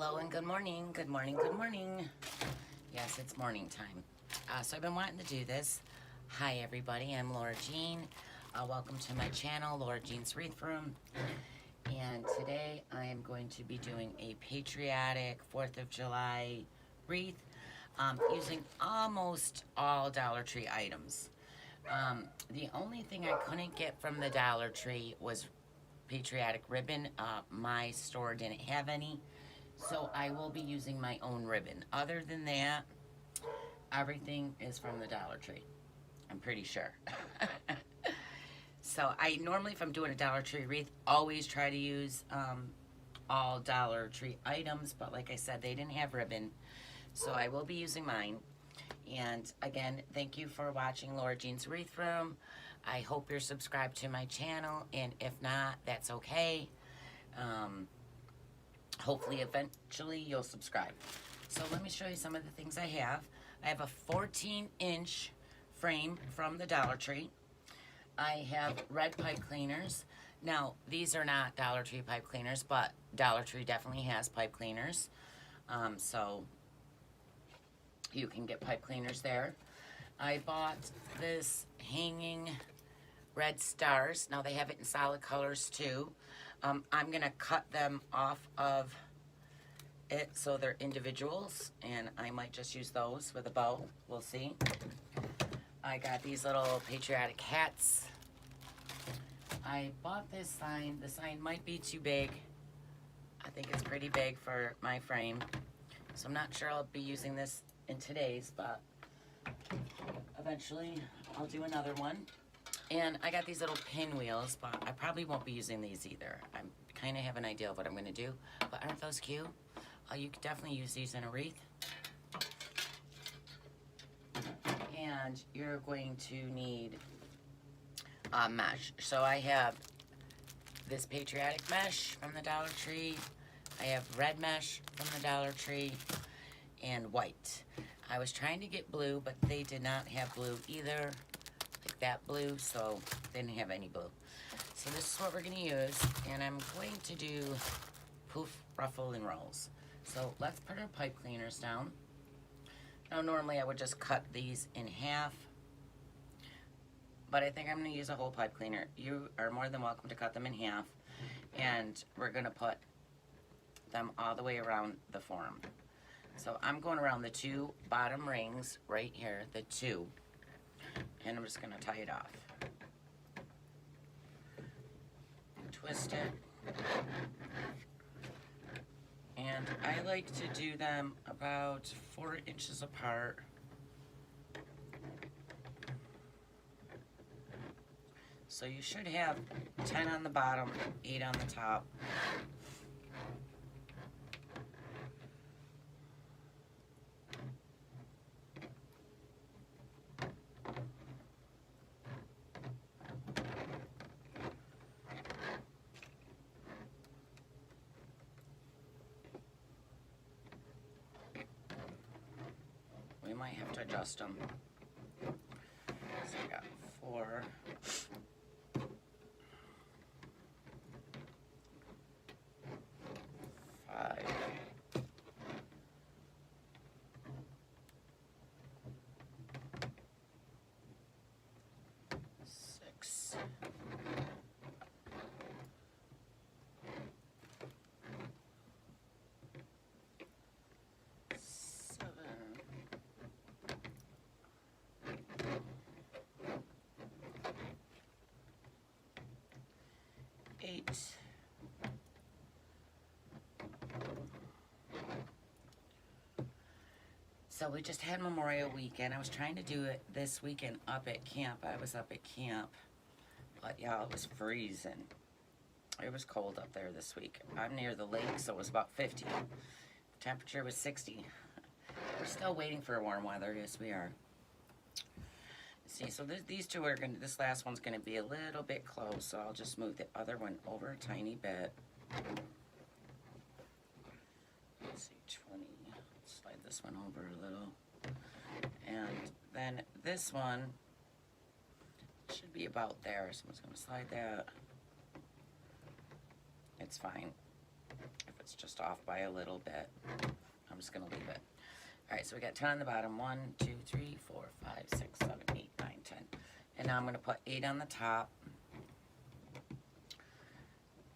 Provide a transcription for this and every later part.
Hello and good morning, good morning, good morning. Yes, it's morning time. So I've been wanting to do this. Hi everybody, I'm Laura Jean. Welcome to my channel, Laura Jean's Wreath Room. And today I am going to be doing a patriotic 4th of July wreath using almost all Dollar Tree items. The only thing I couldn't get from the Dollar Tree was patriotic ribbon. My store didn't have any. So I will be using my own ribbon. Other than that, everything is from the Dollar Tree. I'm pretty sure. So I normally, if I'm doing a Dollar Tree wreath, always try to use all Dollar Tree items. But like I said, they didn't have ribbon. So I will be using mine. And again, thank you for watching Laura Jean's Wreath Room. I hope you're subscribed to my channel. And if not, that's okay. Hopefully, eventually, you'll subscribe. So let me show you some of the things I have. I have a 14-inch frame from the Dollar Tree. I have red pipe cleaners. Now, these are not Dollar Tree pipe cleaners, but Dollar Tree definitely has pipe cleaners. So you can get pipe cleaners there. I bought this hanging red stars. Now, they have it in solid colors, too. I'm going to cut them off of it so they're individuals, and I might just use those with a bow. We'll see. I got these little patriotic hats. I bought this sign. The sign might be too big. I think it's pretty big for my frame, so I'm not sure I'll be using this in today's, but eventually I'll do another one. And I got these little pinwheels, but I probably won't be using these either. I kind of have an idea of what I'm going to do, but aren't those cute? You could definitely use these in a wreath. And you're going to need mesh. So I have this patriotic mesh from the Dollar Tree. I have red mesh from the Dollar Tree and white. I was trying to get blue, but they did not have blue either. That blue, so they didn't have any blue. So this is what we're going to use, and I'm going to do poof, ruffle, and rolls. So let's put our pipe cleaners down. Now normally I would just cut these in half, but I think I'm going to use a whole pipe cleaner. You are more than welcome to cut them in half, and we're going to put them all the way around the form. So I'm going around the two bottom rings right here, the two. And I'm just going to tie it off. Twist it. And I like to do them about 4 inches apart. So you should have 10 on the bottom, 8 on the top. We might have to adjust them. So I got 4. 5. 6. 7. 8. So we just had Memorial Weekend. I was trying to do it this weekend up at camp. I was up at camp, but y'all, it was freezing. It was cold up there this week. I'm near the lake, so it was about 50. Temperature was 60. We're still waiting for warm weather. Yes, we are. See, so these two are going to, this last one's going to be a little bit close, so I'll just move the other one over a tiny bit. Let's see, 20. Slide this one over a little. And then this one should be about there. Someone's going to slide that. It's fine. If it's just off by a little bit, I'm just gonna leave it. All right, so we got 10 on the bottom. 1, 2, 3, 4, 5, 6, 7, 8, 9, 10. And now I'm gonna put 8 on the top.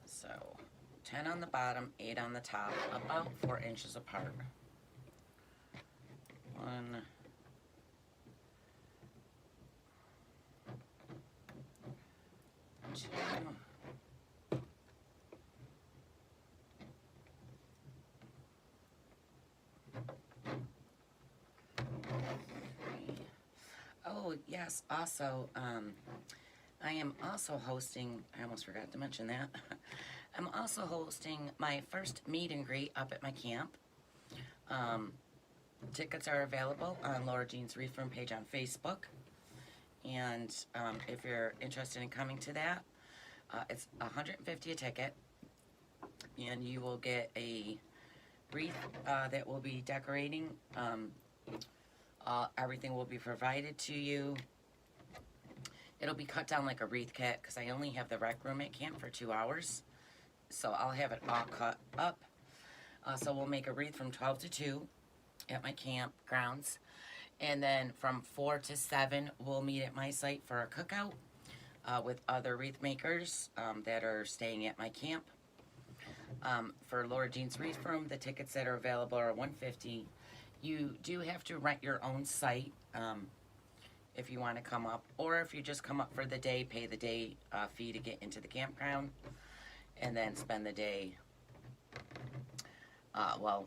So 10 on the bottom, 8 on the top, about 4 inches apart. 1, 2, 3. Oh, yes, also, I am also hosting, I almost forgot to mention that. I'm also hosting my first meet and greet up at my camp. Tickets are available on Laura Jean's Wreath Room page on Facebook. And if you're interested in coming to that, it's $150 a ticket. And you will get a wreath that will be decorating. Everything will be provided to you. It'll be cut down like a wreath kit because I only have the rec room at camp for 2 hours. So I'll have it all cut up. So we'll make a wreath from 12 to 2 at my camp grounds. And then from 4 to 7, we'll meet at my site for a cookout with other wreath makers that are staying at my camp. For Laura Jean's Wreath Room, the tickets that are available are $150. You do have to rent your own site if you want to come up, or if you just come up for the day, pay the day fee to get into the campground, and then spend the day,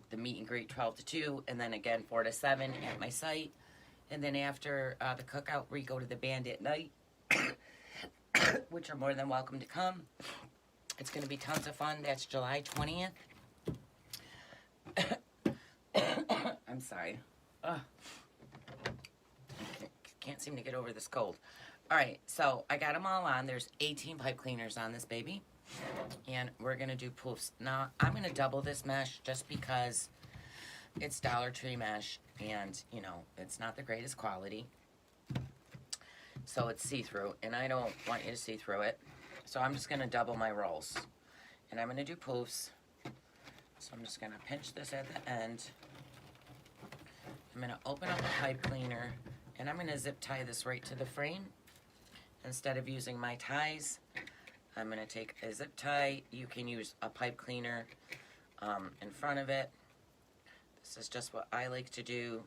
the meet and greet 12 to 2, and then again 4 to 7 at my site. And then after the cookout, we go to the band at night, which are more than welcome to come. It's going to be tons of fun. That's July 20th. I'm sorry. Can't seem to get over this cold. All right, so I got them all on. There's 18 pipe cleaners on this baby. And we're going to do poofs. Now, I'm going to double this mesh just because it's Dollar Tree mesh. And, you know, it's not the greatest quality. So it's see-through. And I don't want you to see through it. So I'm just going to double my rolls. And I'm going to do poofs. So I'm just going to pinch this at the end. I'm going to open up a pipe cleaner. And I'm going to zip tie this right to the frame. Instead of using my ties, I'm going to take a zip tie. You can use a pipe cleaner in front of it. This is just what I like to do.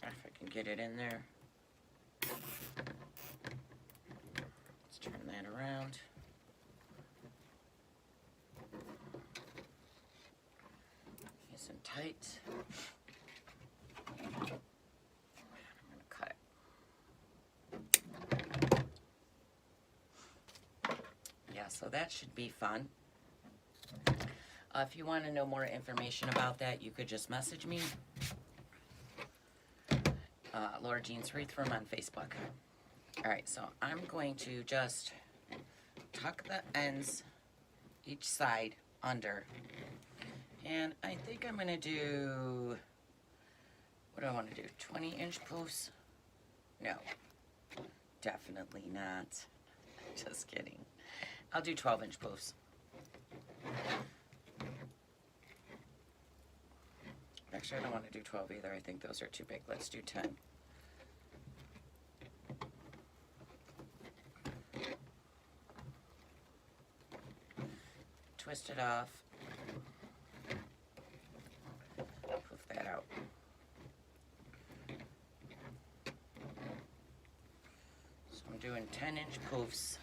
If I can get it in there. Let's turn that around. Nice and tight. I'm going to cut it. Yeah, so that should be fun. If you want to know more information about that, you could just message me. Laura Jean's Wreath Room on Facebook. Alright, so I'm going to just tuck the ends each side under. And I think I'm going to do, what do I want to do, 20-inch poofs? No, definitely not. Just kidding. I'll do 12-inch poofs. Actually, I don't want to do 12 either. I think those are too big. Let's do 10. Twist it off. Poof that out. So I'm doing 10-inch poofs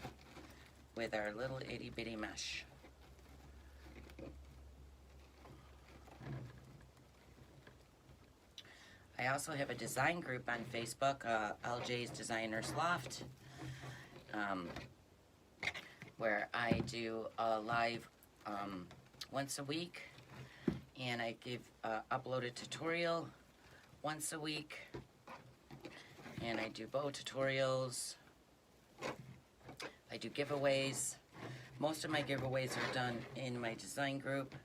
with our little itty-bitty mesh. I also have a design group on Facebook, LJ's Designers Loft, where I do a live once a week, and I upload a tutorial once a week, and I do bow tutorials. I do giveaways. Most of my giveaways are done in my design group.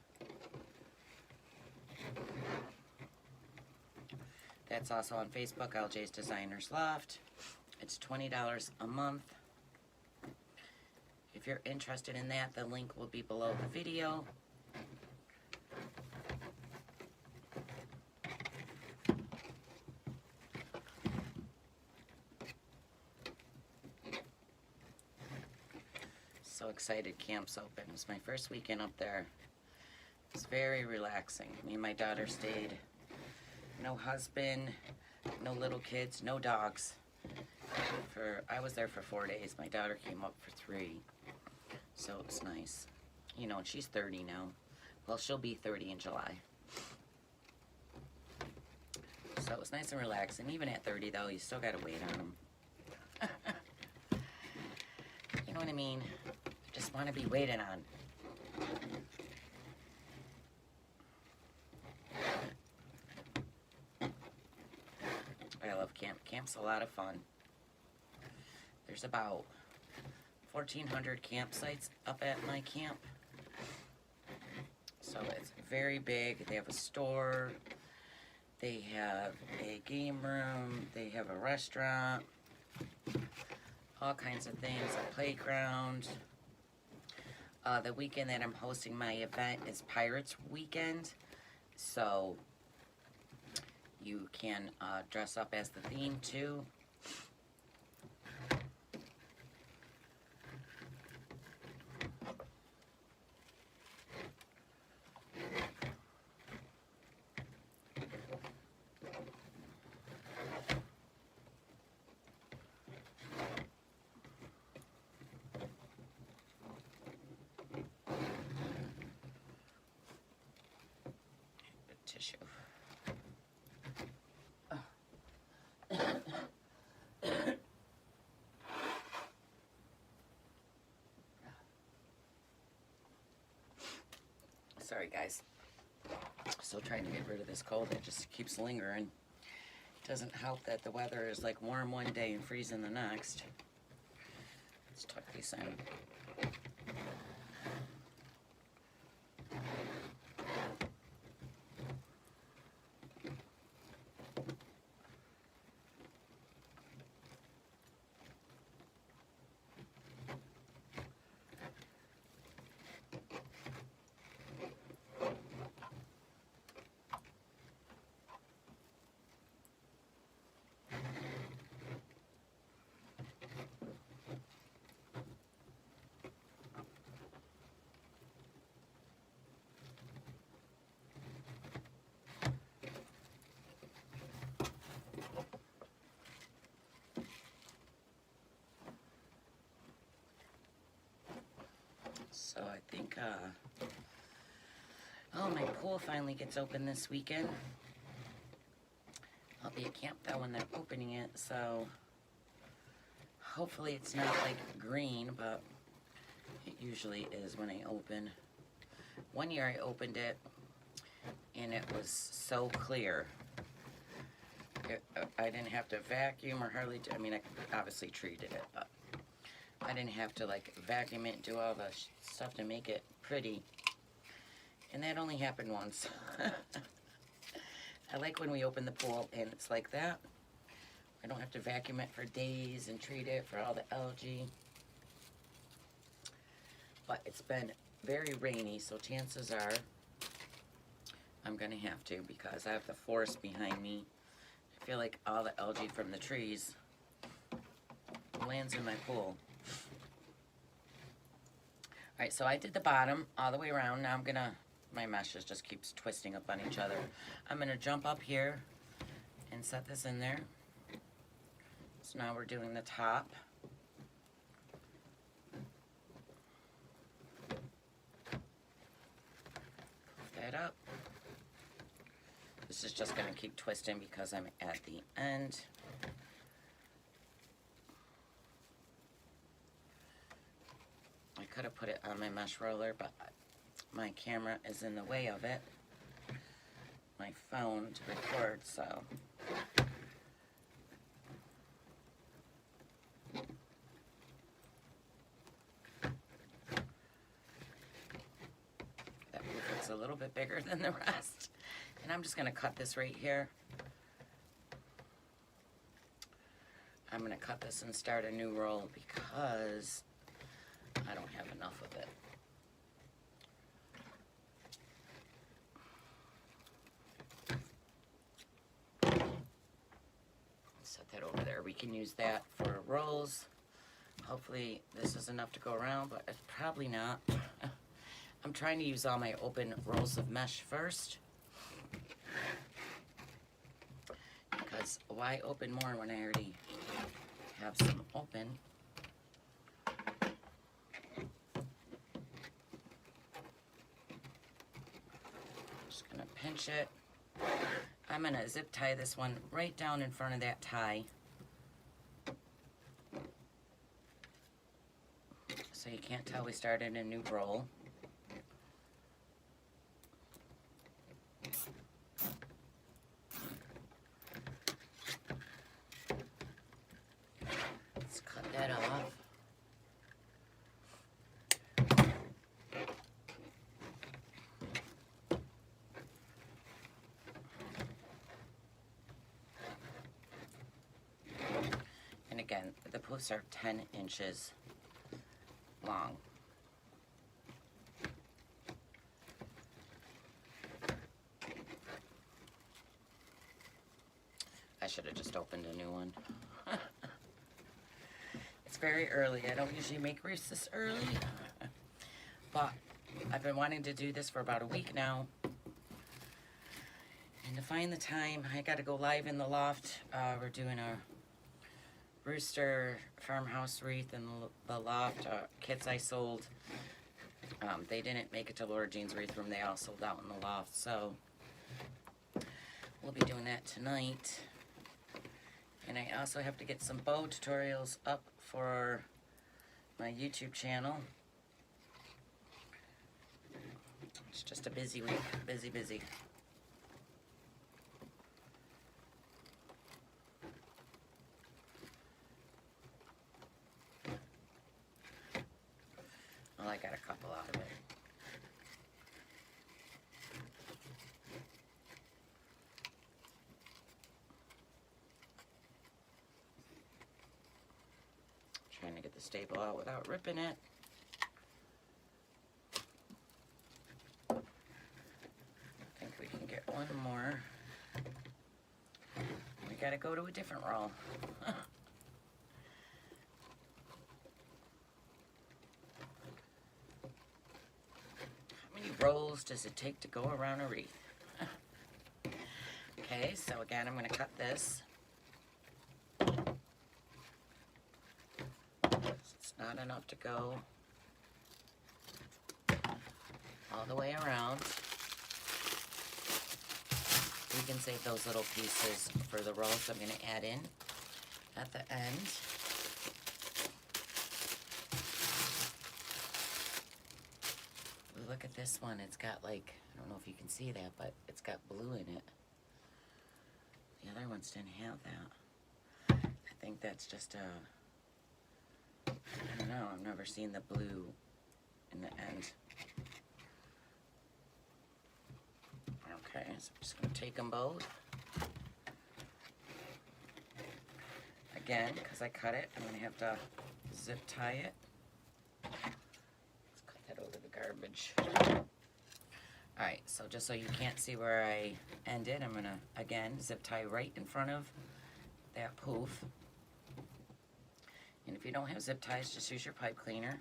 That's also on Facebook, LJ's Designers Loft. It's $20 a month. If you're interested in that, the link will be below the video. So excited camp's open. It was my first weekend up there. It's very relaxing. Me and my daughter stayed. No husband, no little kids, no dogs. I was there for 4 days. My daughter came up for 3. So it was nice. You know, and she's 30 now. Well, she'll be 30 in July. So it was nice and relaxing. Even at 30 though, you still gotta wait on them. You know what I mean? Just want to be waited on. I love camp. Camp's a lot of fun. There's about 1,400 campsites up at my camp. So it's very big. They have a store. They have a game room. They have a restaurant. All kinds of things. A playground. The weekend that I'm hosting my event is Pirates Weekend. So you can dress up as the theme too. Tissue. Sorry guys, still trying to get rid of this cold that just keeps lingering. Doesn't help that the weather is like warm one day and freezing the next. Let's tuck these in. So I think, oh, my pool finally gets open this weekend. I'll be at camp though when they're opening it, so hopefully it's not like green, but it usually is when I open. One year I opened it and it was so clear. I didn't have to vacuum or hardly, I mean, I obviously treated it, but I didn't have to like vacuum it and do all the stuff to make it pretty. And that only happened once. I like when we open the pool and it's like that. I don't have to vacuum it for days and treat it for all the algae. But it's been very rainy, so chances are I'm gonna have to because I have the forest behind me. I feel like all the algae from the trees lands in my pool. Alright, so I did the bottom all the way around. Now I'm gonna, my meshes just keeps twisting up on each other. I'm gonna jump up here and set this in there. So now we're doing the top. Lift that up. This is just gonna keep twisting because I'm at the end. I could have put it on my mesh roller, but my camera is in the way of it. My phone to record, so. That roof looks a little bit bigger than the rest. And I'm just gonna cut this right here. I'm gonna cut this and start a new roll because I don't have enough of it. Set that over there. We can use that for rolls. Hopefully this is enough to go around, but it's probably not. I'm trying to use all my open rolls of mesh first. Because why open more when I already have some open? Just gonna pinch it. I'm gonna zip tie this one right down in front of that tie. So you can't tell we started a new roll. Let's cut that off. And again, the posts are 10 inches long. I should have just opened a new one. It's very early. I don't usually make wreaths this early. But I've been wanting to do this for about a week now. And to find the time, I got to go live in the loft. We're doing a rooster farmhouse wreath in the loft. Kits I sold. They didn't make it to Laura Jean's wreath room. They all sold out in the loft. So we'll be doing that tonight. And I also have to get some bow tutorials up for my YouTube channel. It's just a busy week. Busy, busy. Well, I got a couple out of it. Trying to get the staple out without ripping it. I think we can get one more. We gotta go to a different roll. How many rolls does it take to go around a wreath? Okay, so again, I'm gonna cut this. It's not enough to go all the way around. We can save those little pieces for the rolls I'm going to add in at the end. Look at this one. It's got like, I don't know if you can see that, but it's got blue in it. The other ones didn't have that. I think that's just a, I don't know, I've never seen the blue in the end. Okay, so I'm just going to take them both. Again, because I cut it, I'm going to have to zip tie it. Let's cut that over the garbage. Alright, so just so you can't see where I ended, I'm going to, again, zip tie right in front of that poof. And if you don't have zip ties, just use your pipe cleaner.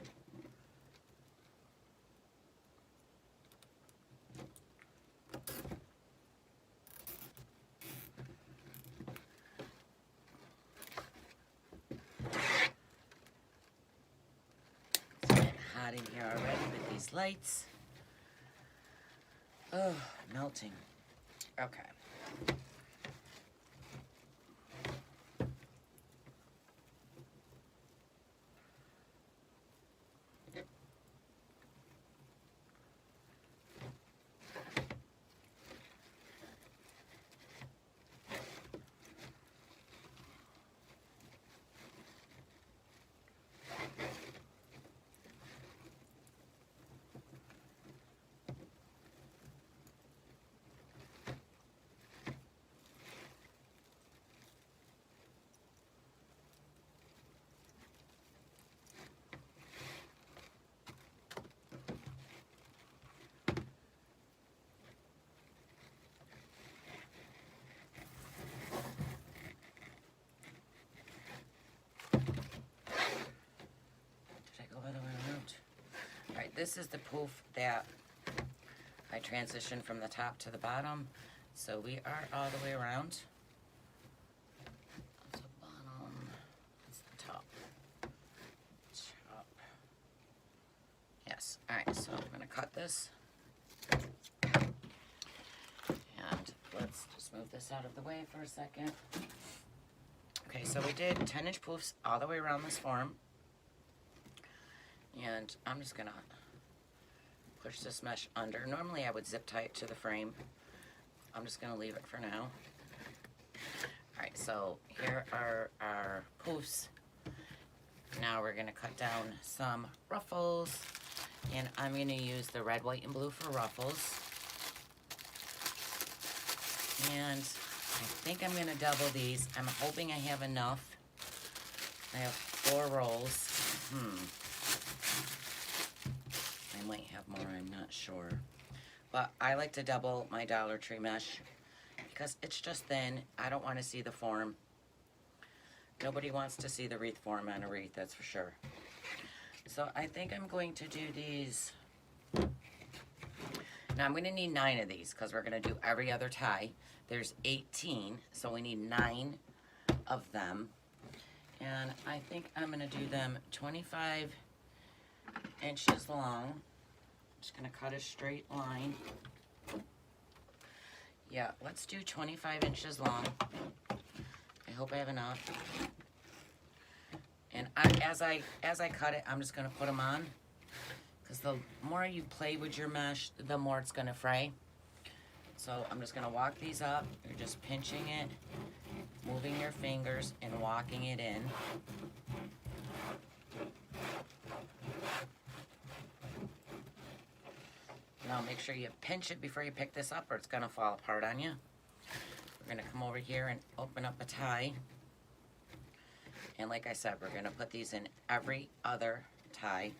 It's getting hot in here already with these lights. Oh, melting. Okay. this is the poof that I transitioned from the top to the bottom. So we are all the way around. That's the bottom. That's the top. Top. Yes. All right. So I'm gonna cut this, and let's just move this out of the way for a second. Okay. So we did 10-inch poofs all the way around this form, and I'm just gonna push this mesh under. Normally I would zip tie it to the frame. I'm just gonna leave it for now. Alright, so here are our poofs. Now we're gonna cut down some ruffles, and I'm gonna use the red, white, and blue for ruffles. And I think I'm gonna double these. I'm hoping I have enough. I have 4 rolls. I might have more, I'm not sure. But I like to double my Dollar Tree mesh because it's just thin. I don't want to see the form. Nobody wants to see the wreath form on a wreath, that's for sure. So I think I'm going to do these. Now I'm going to need 9 of these because we're going to do every other tie. There's 18, so we need 9 of them. And I think I'm going to do them 25 inches long. Just gonna cut a straight line. Yeah, let's do 25 inches long. I hope I have enough. And as I cut it, I'm just gonna put them on, because the more you play with your mesh, the more it's gonna fray. So I'm just gonna walk these up. You're just pinching it, moving your fingers, and walking it in. Now make sure you pinch it before you pick this up, or it's gonna fall apart on you. We're gonna come over here and open up a tie. And like I said, we're gonna put these in every other tie.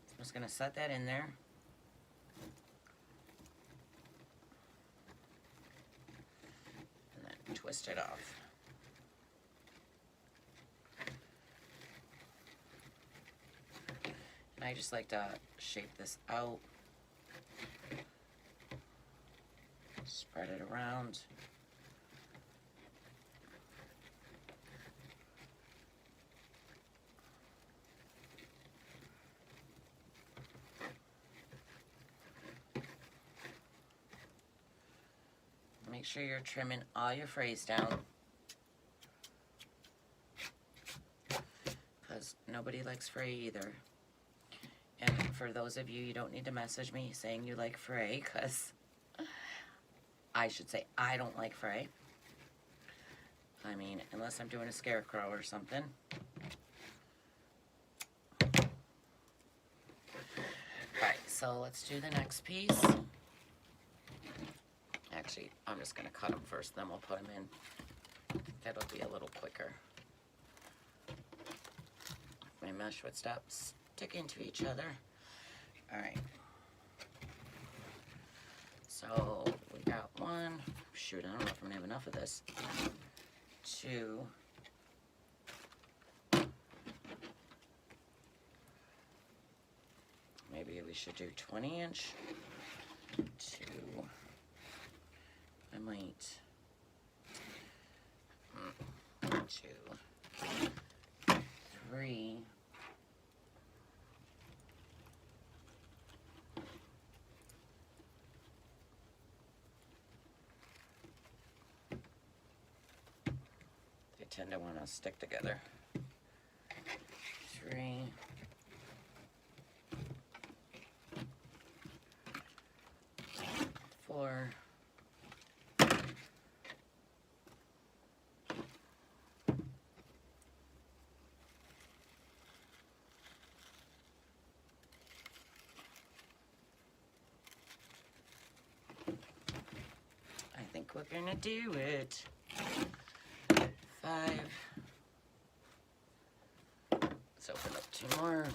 So I'm just gonna set that in there. And then twist it off. And I just like to shape this out. Spread it around. Make sure you're trimming all your frays down, because nobody likes fray either. And for those of you, you don't need to message me saying you like fray, because I should say I don't like fray. I mean, unless I'm doing a scarecrow or something. Alright, so let's do the next piece. Actually, I'm just going to cut them first, then we'll put them in. That'll be a little quicker. My mesh would stop sticking to each other. Alright. So we got 1, shoot, I don't know if I'm gonna have enough of this. 2. Maybe we should do 20-inch. 2. I might. 2. 3. Tend to want to stick together. 3. 4. 5. We're gonna do it. 5. Let's open up 2 more.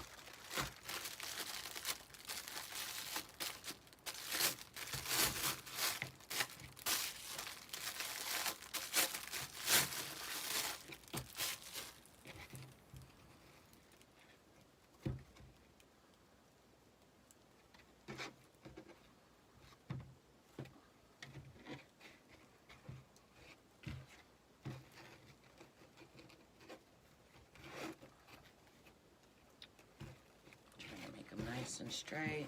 nice and straight.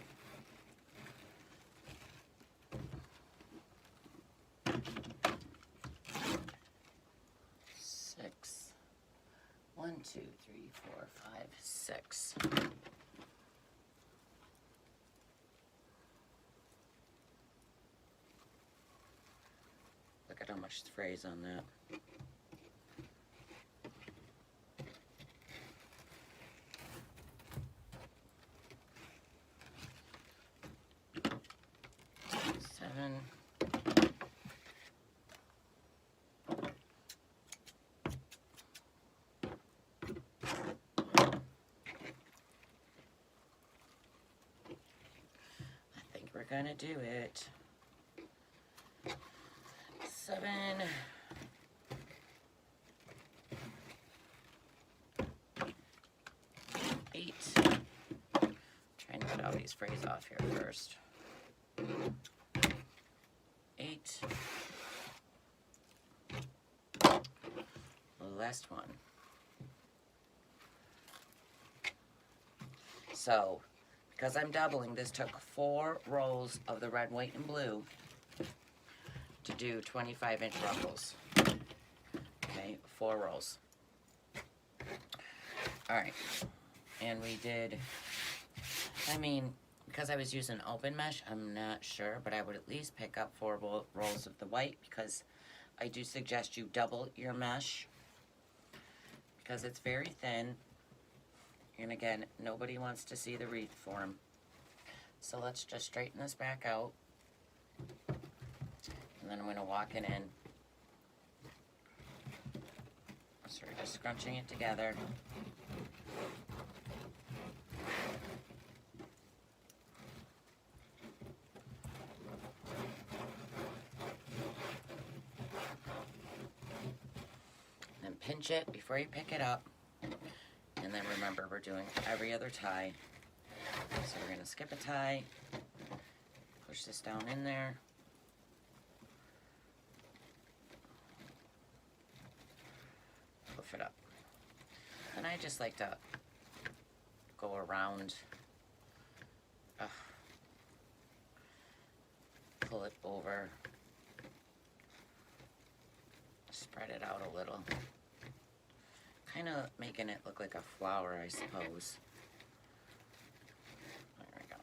Six. 1, 2, 3, 4, 5, 6. Look at how much spray's on that. Seven. I think we're gonna do it. 7. 8. Trying to get all these sprays off here first. 8. Last one. So, because I'm doubling, this took 4 rolls of the red, white, and blue to do 25-inch ruffles. Okay, 4 rolls. Alright, and we did, I mean, because I was using open mesh, I'm not sure, but I would at least pick up 4 rolls of the white, because I do suggest you double your mesh, because it's very thin, and again, nobody wants to see the wreath form. So let's just straighten this back out, and then I'm going to walk it in. So we're just scrunching it together. Then pinch it before you pick it up. And then remember, we're doing every other tie. So we're going to skip a tie, push this down in there. Puff it up. And I just like to go around, pull it over, spread it out a little. Kind of making it look like a flower, I suppose. There we go.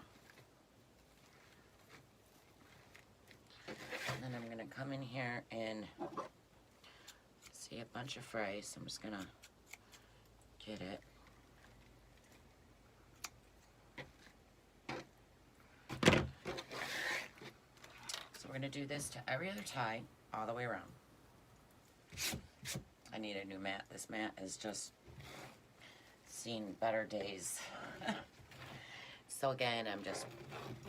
And then I'm going to come in here and see a bunch of fray, so I'm just going to get it. So we're going to do this to every other tie all the way around. I need a new mat. This mat has just seen better days. So again, I'm just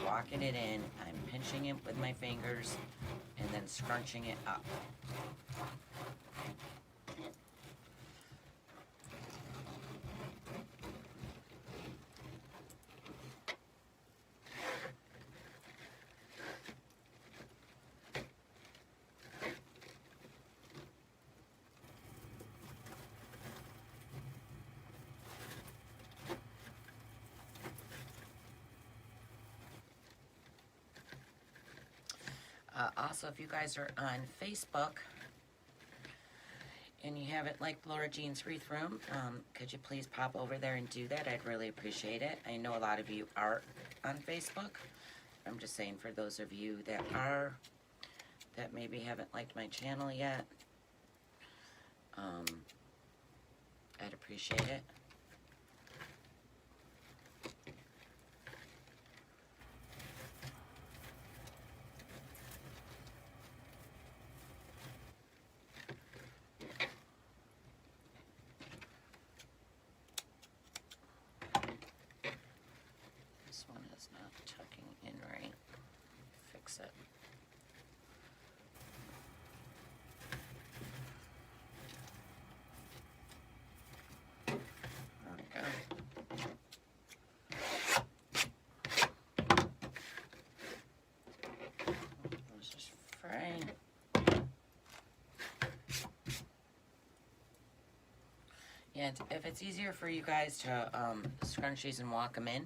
walking it in, I'm pinching it with my fingers, and then scrunching it up. Also, if you guys are on Facebook and you haven't liked Laura Jean's Wreath Room, could you please pop over there and do that? I'd really appreciate it. I know a lot of you are on Facebook. I'm just saying, for those of you that are, that maybe haven't liked my channel yet, I'd appreciate it. This one is not tucking in right. Fix it. There we go. Let's just fray. And if it's easier for you guys to scrunch these and walk them in,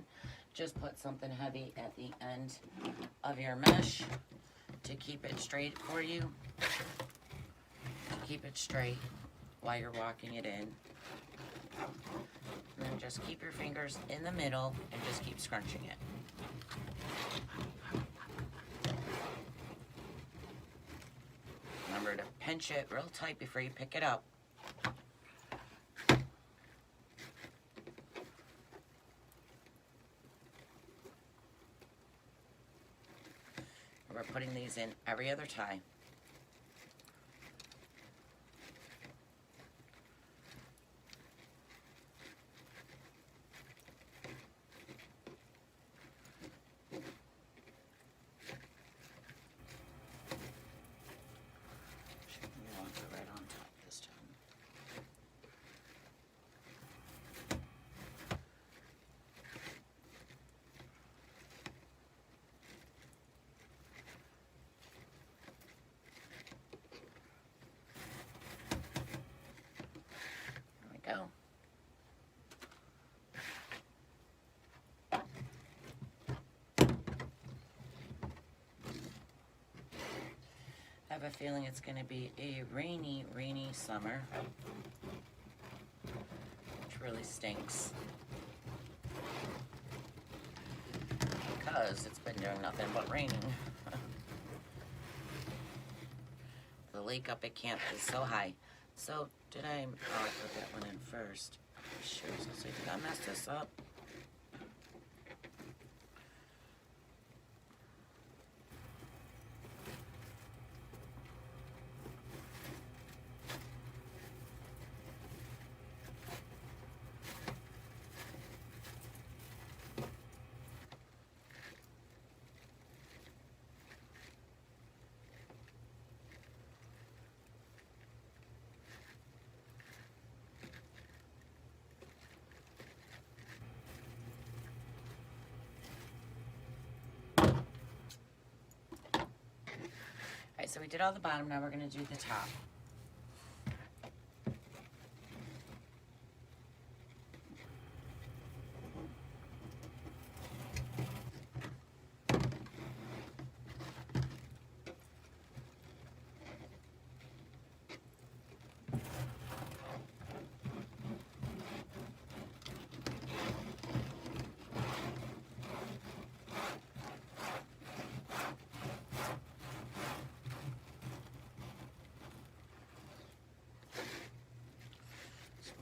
just put something heavy at the end of your mesh to keep it straight for you. Keep it straight while you're walking it in. And then just keep your fingers in the middle and just keep scrunching it. Remember to pinch it real tight before you pick it up. We're putting these in every other tie. You want it right on top this time. There we go. I have a feeling it's going to be a rainy, rainy summer, which really stinks because it's been doing nothing but raining. The lake up at camp is so high. So did I put that one in first? Sure, so did I mess this up? Alright, so we did all the bottom, now we're going to do the top.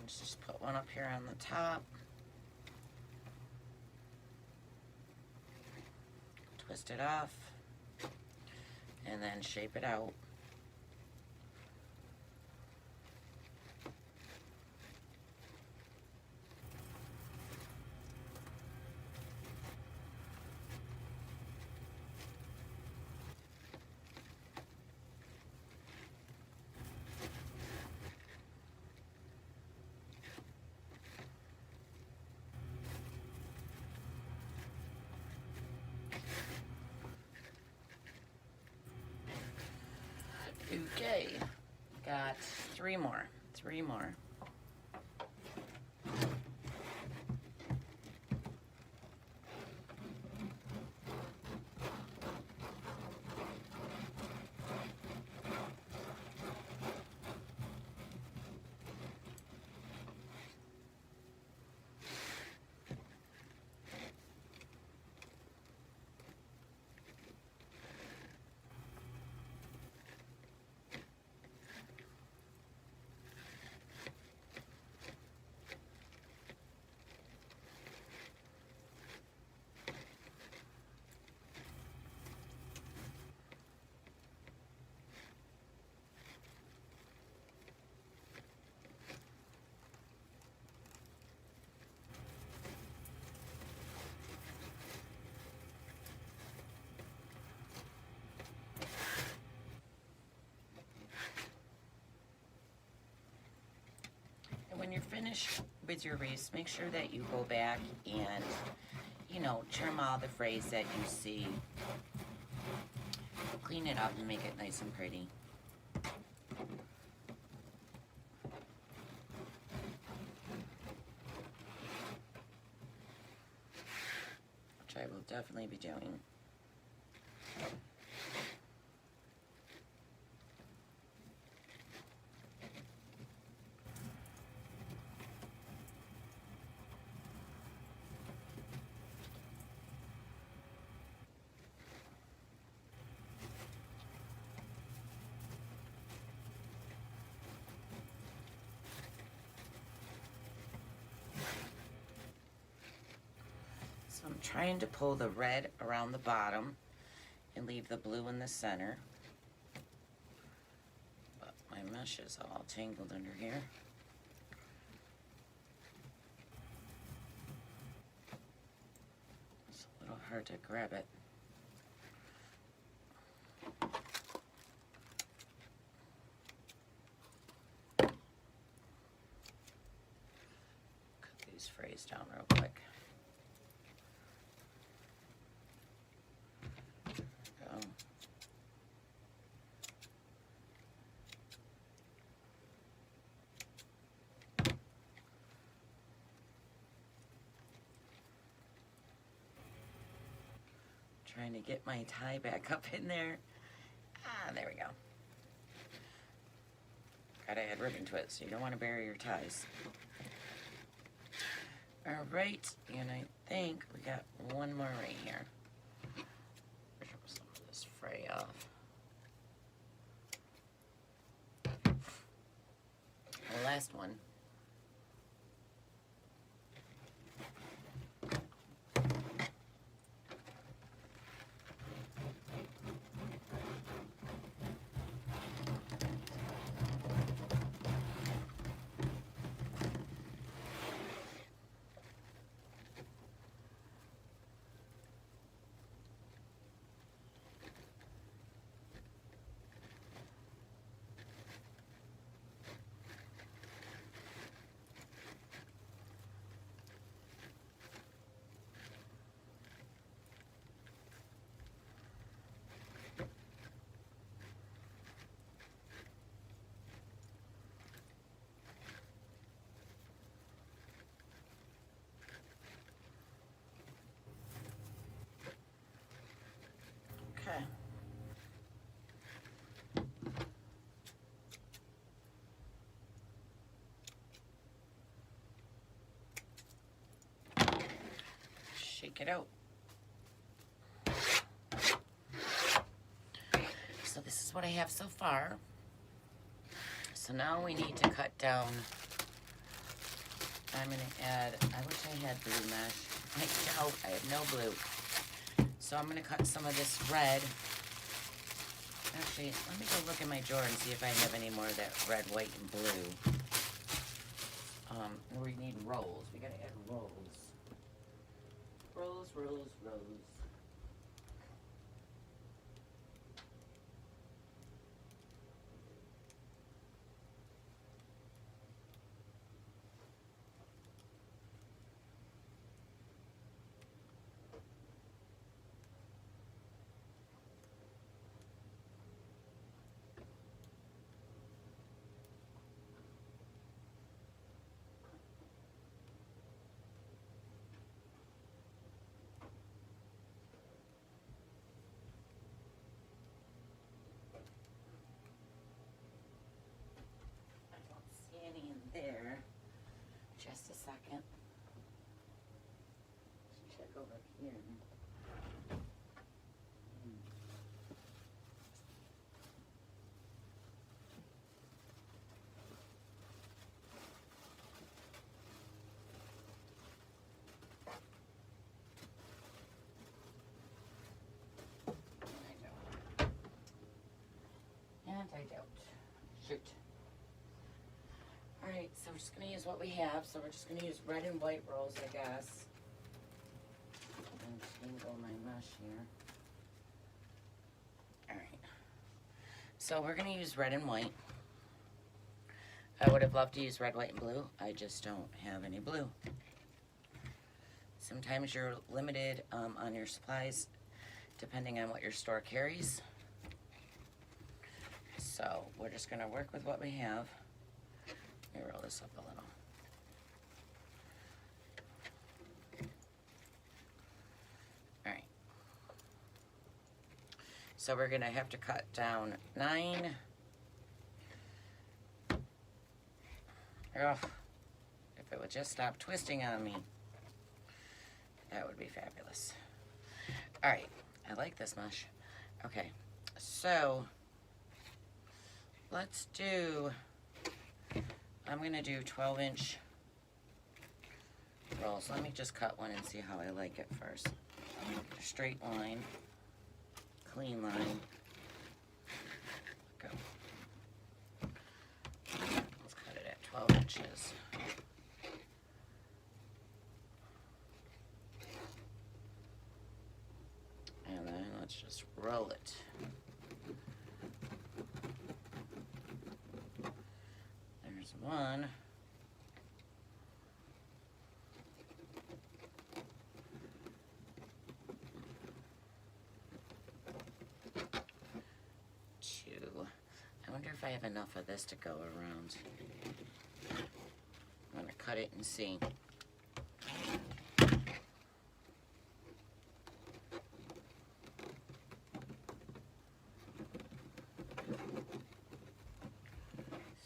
Let's just put one up here on the top. Twist it off. And then shape it out. Okay, got three more. When you're finished with your wreath, make sure that you go back and, you know, trim all the frays that you see. Clean it up and make it nice and pretty. I will definitely be doing. So I'm trying to pull the red around the bottom and leave the blue in the center. But my mesh is all tangled under here. It's a little hard to grab it. Cut these frays down real quick. Go. Trying to get my tie back up in there. Ah, there we go. Gotta add ribbon to it, so you don't want to bury your ties. All right, and I think we got one more right here. Rip some of this fray off. The last one. Okay. Shake it out. So this is what I have so far. So now we need to cut down. I'm gonna add, I wish I had blue mesh. I don't, I have no blue. So I'm gonna cut some of this red. Actually, let me go look in my drawer and see if I have any more of that red, white, and blue. We need rolls. We gotta add rolls. Rolls, rolls, rolls. There. Just a second. Let's check over here. And I don't. Shoot. Alright, so we're just going to use what we have. So we're just going to use red and white rolls, I guess. And tangle my mesh here. Alright. So we're going to use red and white. I would have loved to use red, white, and blue. I just don't have any blue. Sometimes you're limited on your supplies depending on what your store carries. So we're just going to work with what we have. Let me roll this up a little. So we're gonna have to cut down 9. Ugh. If it would just stop twisting on me, that would be fabulous. All right, I like this mush. Okay, so let's do, I'm gonna do 12-inch rolls. Let me just cut one and see how I like it first. Straight line, clean line. Go. Let's cut it at 12 inches. And then let's just roll it. There's one. I wonder if I have enough of this to go around. I'm gonna cut it and see.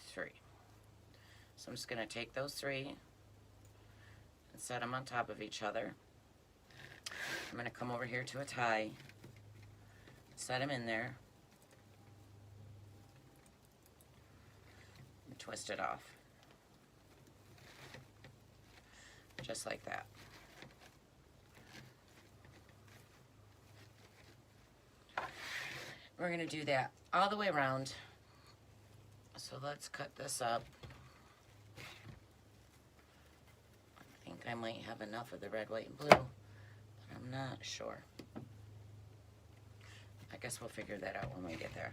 Three. So I'm just gonna take those 3 and set them on top of each other. I'm gonna come over here to a tie, set them in there, twist it off, just like that. We're going to do that all the way around. So let's cut this up. I think I might have enough of the red, white, and blue, but I'm not sure. I guess we'll figure that out when we get there.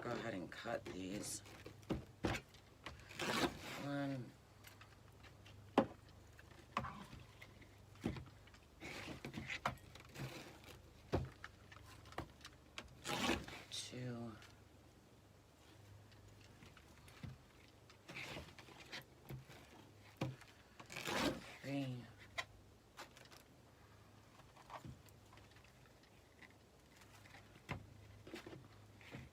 Go ahead and cut these. 1, 2, 3.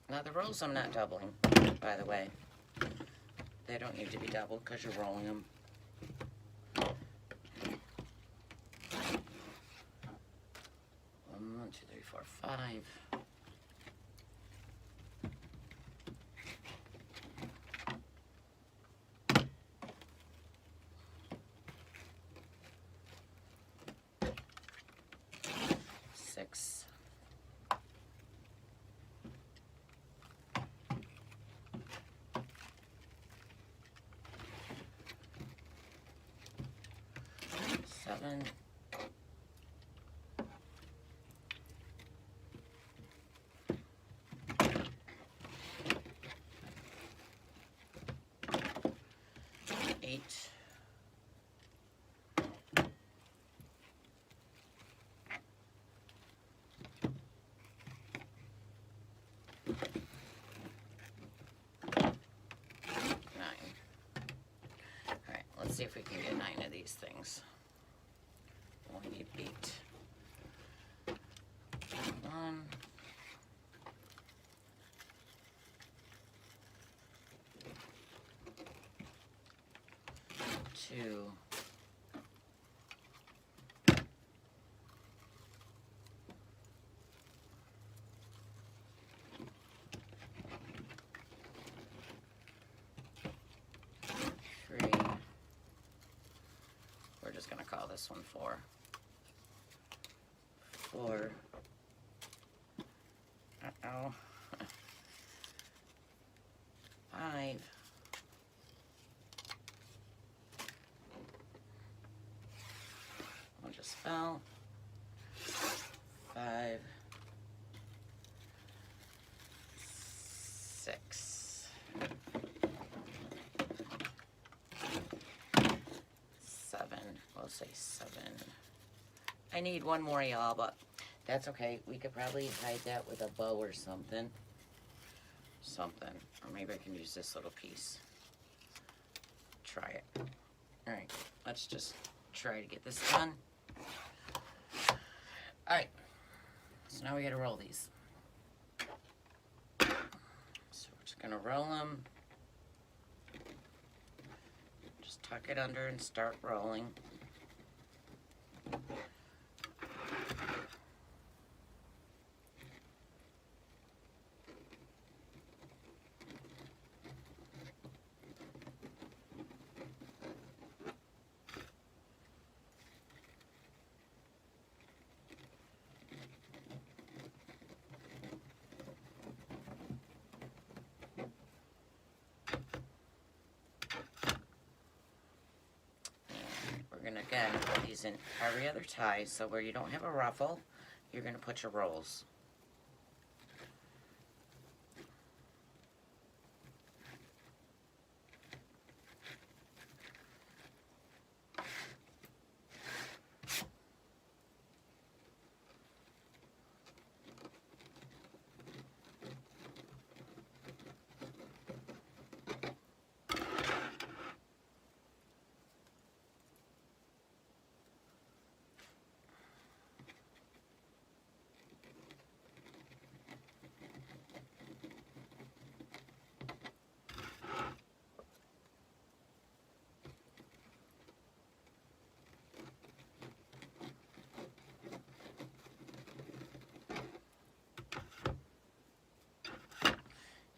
Now the rolls I'm not doubling, by the way. They don't need to be doubled because you're rolling them. 1, 2, 3, 4, 5. Six. 7. 8. 9. Alright, let's see if we can get 9 of these things. We need 8. 1. 2. 3. We're just going to call this one 4. 4. Uh-oh. 5. 1 just fell. 5. 6. 7. We'll say 7. I need one more, y'all, but that's okay. We could probably hide that with a bow or something. Or maybe I can use this little piece. Try it. Alright, let's just try to get this done. Alright, so now we gotta roll these. So we're just gonna roll them. Just tuck it under and start rolling. We're gonna again put these in every other tie, so where you don't have a ruffle, you're gonna put your rolls.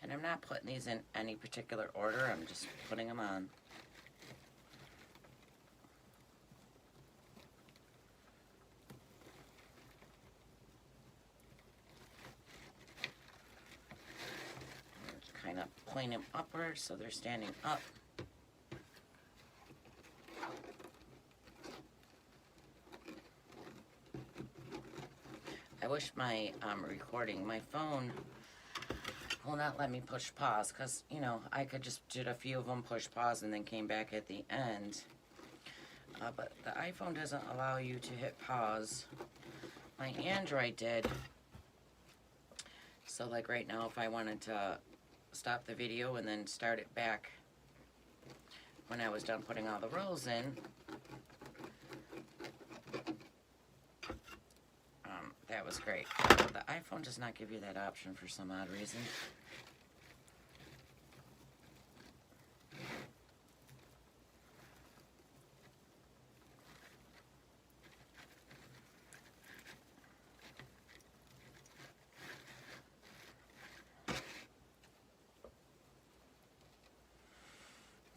And I'm not putting these in any particular order, I'm just putting them on. Kind of point them upward so they're standing up. I wish my recording, my phone will not let me push pause, because, you know, I could just did a few of them, push pause, and then came back at the end. But the iPhone doesn't allow you to hit pause. My Android did. So, like right now, if I wanted to stop the video and then start it back when I was done putting all the rolls in, that was great. But the iPhone does not give you that option for some odd reason.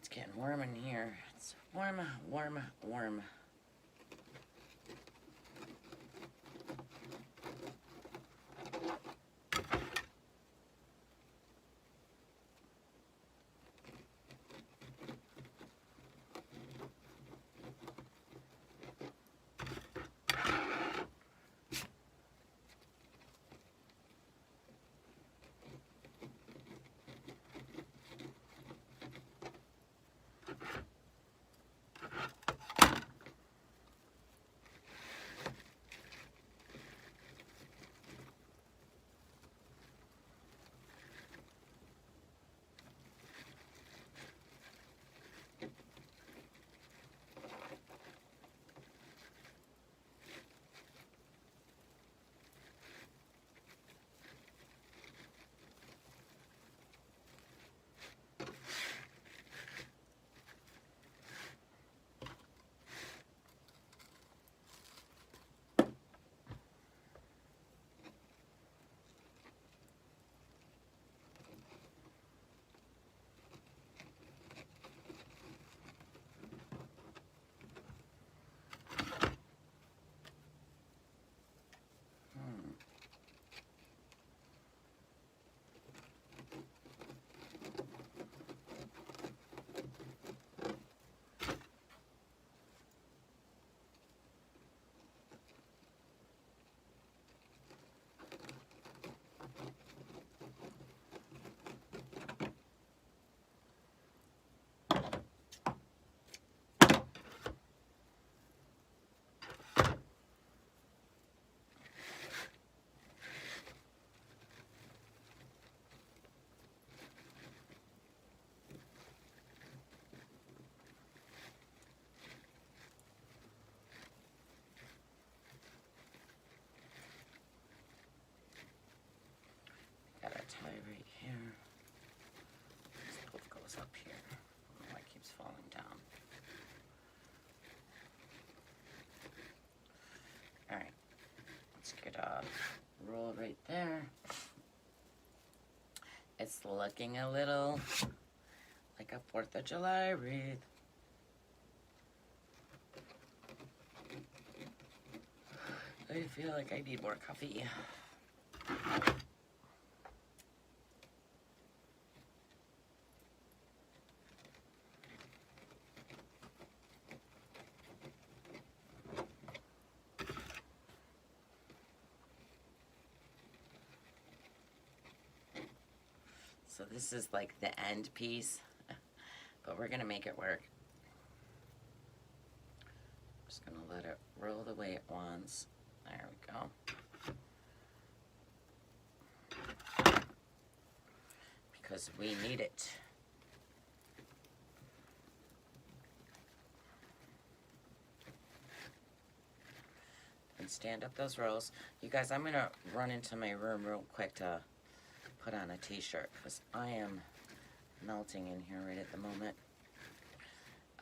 It's getting warm in here. It's warm, warm, warm. roll right there. It's looking a little like a 4th of July wreath. I feel like I need more coffee. So this is like the end piece, but we're gonna make it work. Just gonna let it roll the way it wants. There we go. Because we need it. And stand up those rows. You guys, I'm gonna run into my room real quick to put on a t-shirt because I am melting in here right at the moment.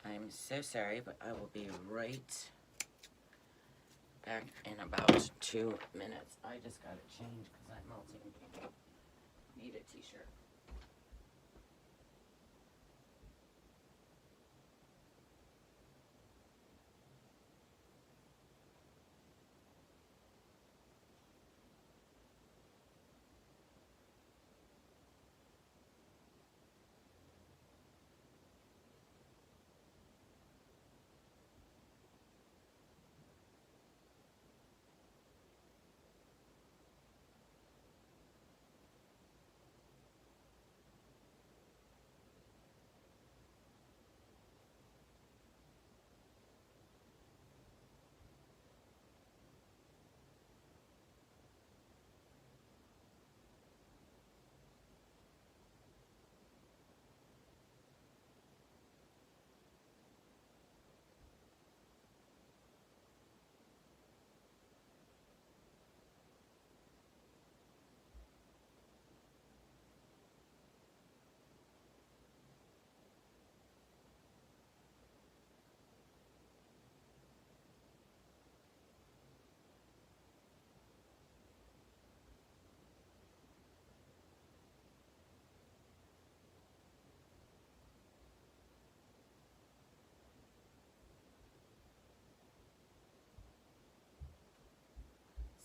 I'm so sorry, but I will be right back in about 2 minutes. I just gotta change because I'm melting. Need a t-shirt.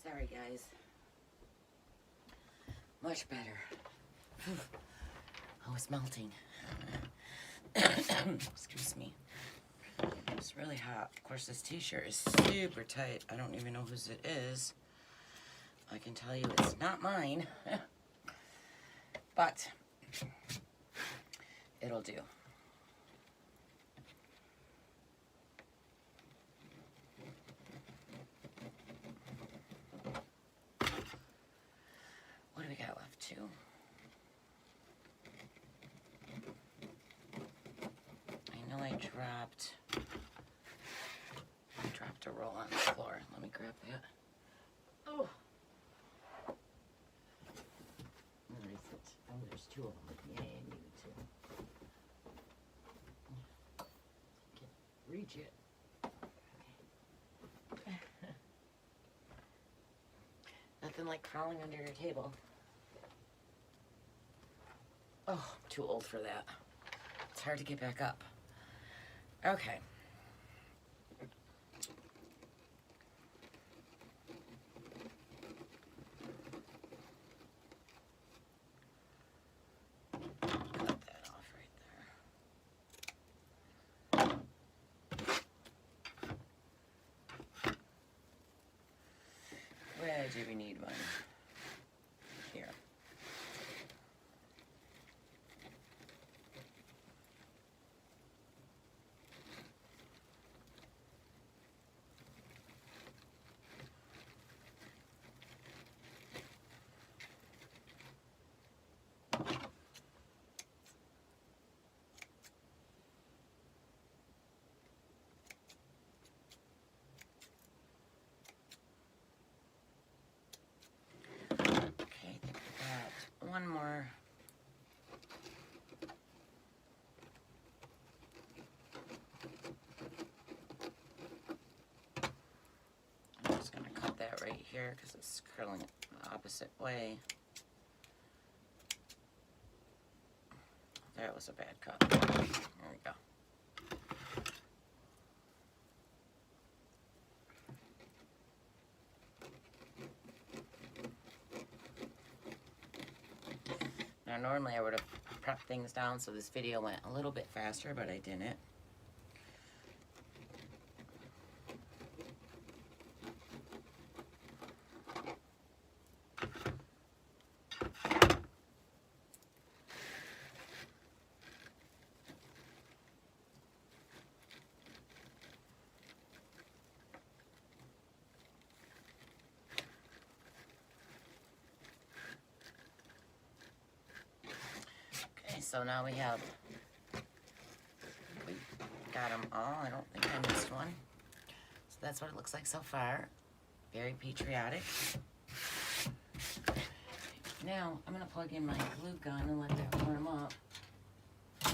Sorry, guys. Much better. I was melting. Excuse me. It's really hot. Of course, this t-shirt is super tight. I don't even know whose it is. I can tell you it's not mine. But it'll do. What do we got left? 2. I know I dropped a roll on the floor. Let me grab that. Oh. Where is it? Oh, there's 2 of them. Yeah, I needed 2. Can't reach it. Okay. Nothing like crawling under your table. Oh, I'm too old for that. It's hard to get back up. Okay. Cut that off right there. Where do we need one? Here. right here because it's curling the opposite way. That was a bad cut. There we go. Now normally I would have prepped things down so this video went a little bit faster, but I didn't. So now we got them all. I don't think I missed one. So that's what it looks like so far. Very patriotic. Now I'm gonna plug in my glue gun and let that warm up. I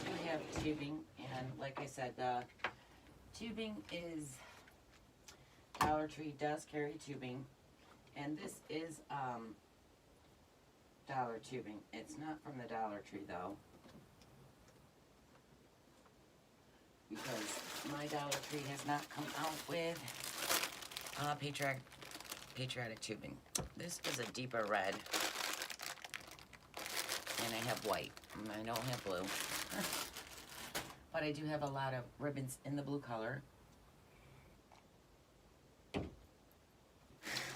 do have tubing, and like I said, the tubing is Dollar Tree does carry tubing, and this is Dollar tubing. It's not from the Dollar Tree though, because my Dollar Tree has not come out with patriotic tubing. This is a deeper red, and I have white. I don't have blue, but I do have a lot of ribbons in the blue color.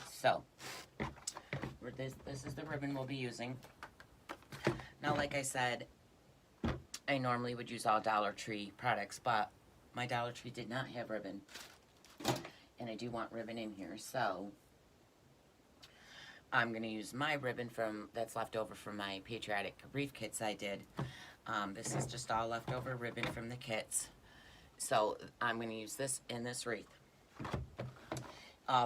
So this is the ribbon we'll be using. Now, like I said, I normally would use all Dollar Tree products, but my Dollar Tree did not have ribbon, and I do want ribbon in here, so I'm going to use my ribbon that's left over from my patriotic wreath kits I did. This is just all leftover ribbon from the kits, so I'm going to use this in this wreath.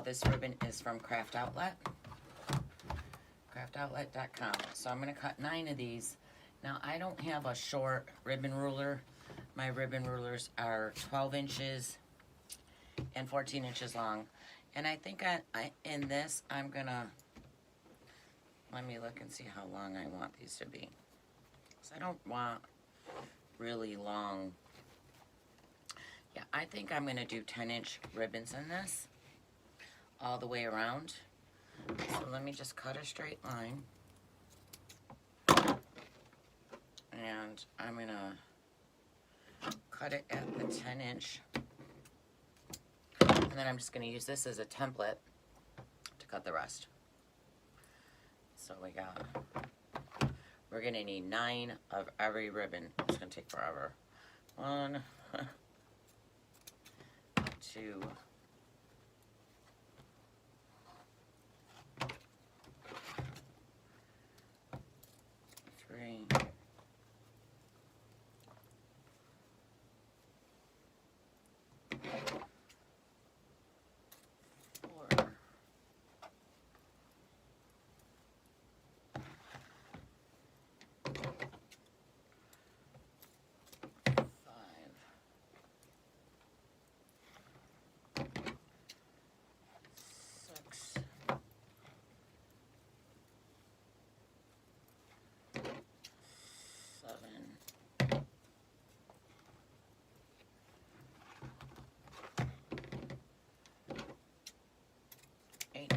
This ribbon is from Craft Outlet, craftoutlet.com. So I'm going to cut 9 of these. Now, I don't have a short ribbon ruler. My ribbon rulers are 12 inches and 14 inches long. And I think in this, I'm going to, let me look and see how long I want these to be. So I don't want really long. Yeah, I think I'm going to do 10-inch ribbons in this all the way around. So let me just cut a straight line. And I'm going to cut it at the 10-inch. And then I'm just going to use this as a template to cut the rest. So we're going to need 9 of every ribbon. It's going to take forever. 1, 2, 3, 4, 5, 6, 7, 8,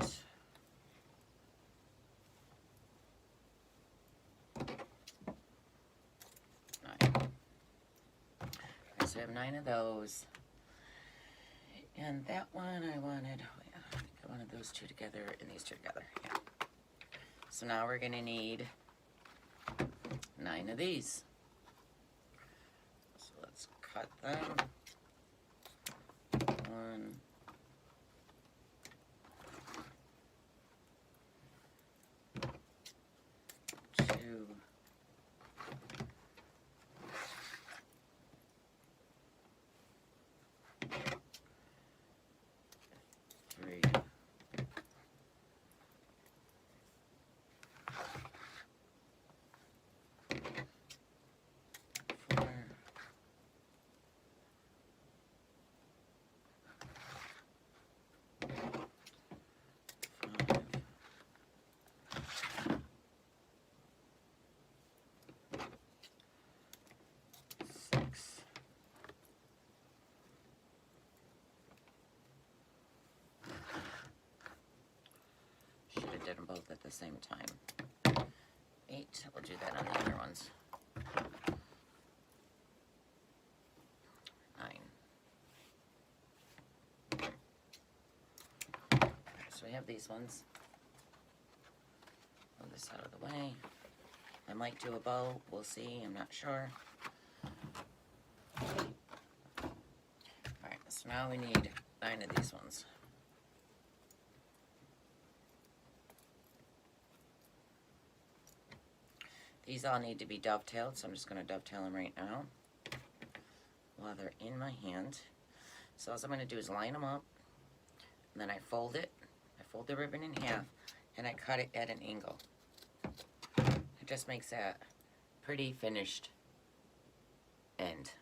9. So I have 9 of those. And that one I wanted, I think I wanted those 2 together and these 2 together. Yeah. So now we're going to need 9 of these. So let's cut them. 1, 2, 3, 4, did them both at the same time. 8, we'll do that on the other ones. 9. So we have these ones. Move this out of the way. I might do a bow, we'll see, I'm not sure. Alright, so now we need 9 of these ones. These all need to be dovetailed, so I'm just going to dovetail them right now while they're in my hand. So all I'm going to do is line them up, and then I fold it. I fold the ribbon in half, and I cut it at an angle. It just makes that pretty finished end.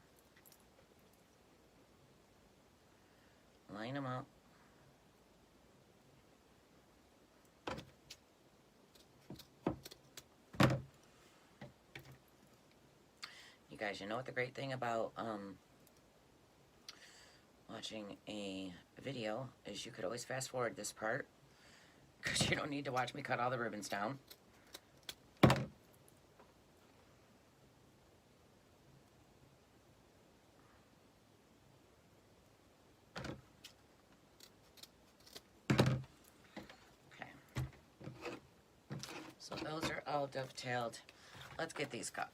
Line them up. You guys, you know what the great thing about watching a video is you could always fast forward this part because you don't need to watch me cut all the ribbons down. Okay. So those are all dovetailed. Let's get these cut.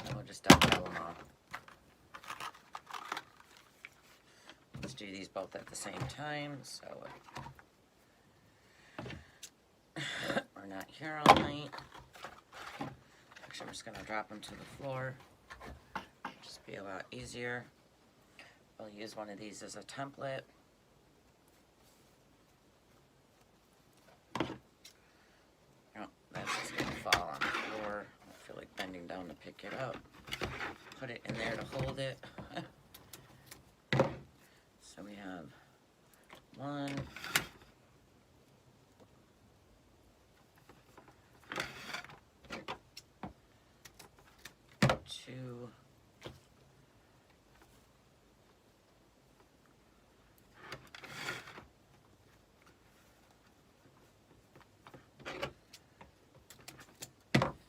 And we'll just dovetail them all. Let's do these both at the same time, so we're not here all night. Actually, I'm just going to drop them to the floor. Just be a lot easier. I'll use one of these as a template. Oh, that's just going to fall on the floor. I feel like bending down to pick it up. Put it in there to hold it. So we have 1, 2,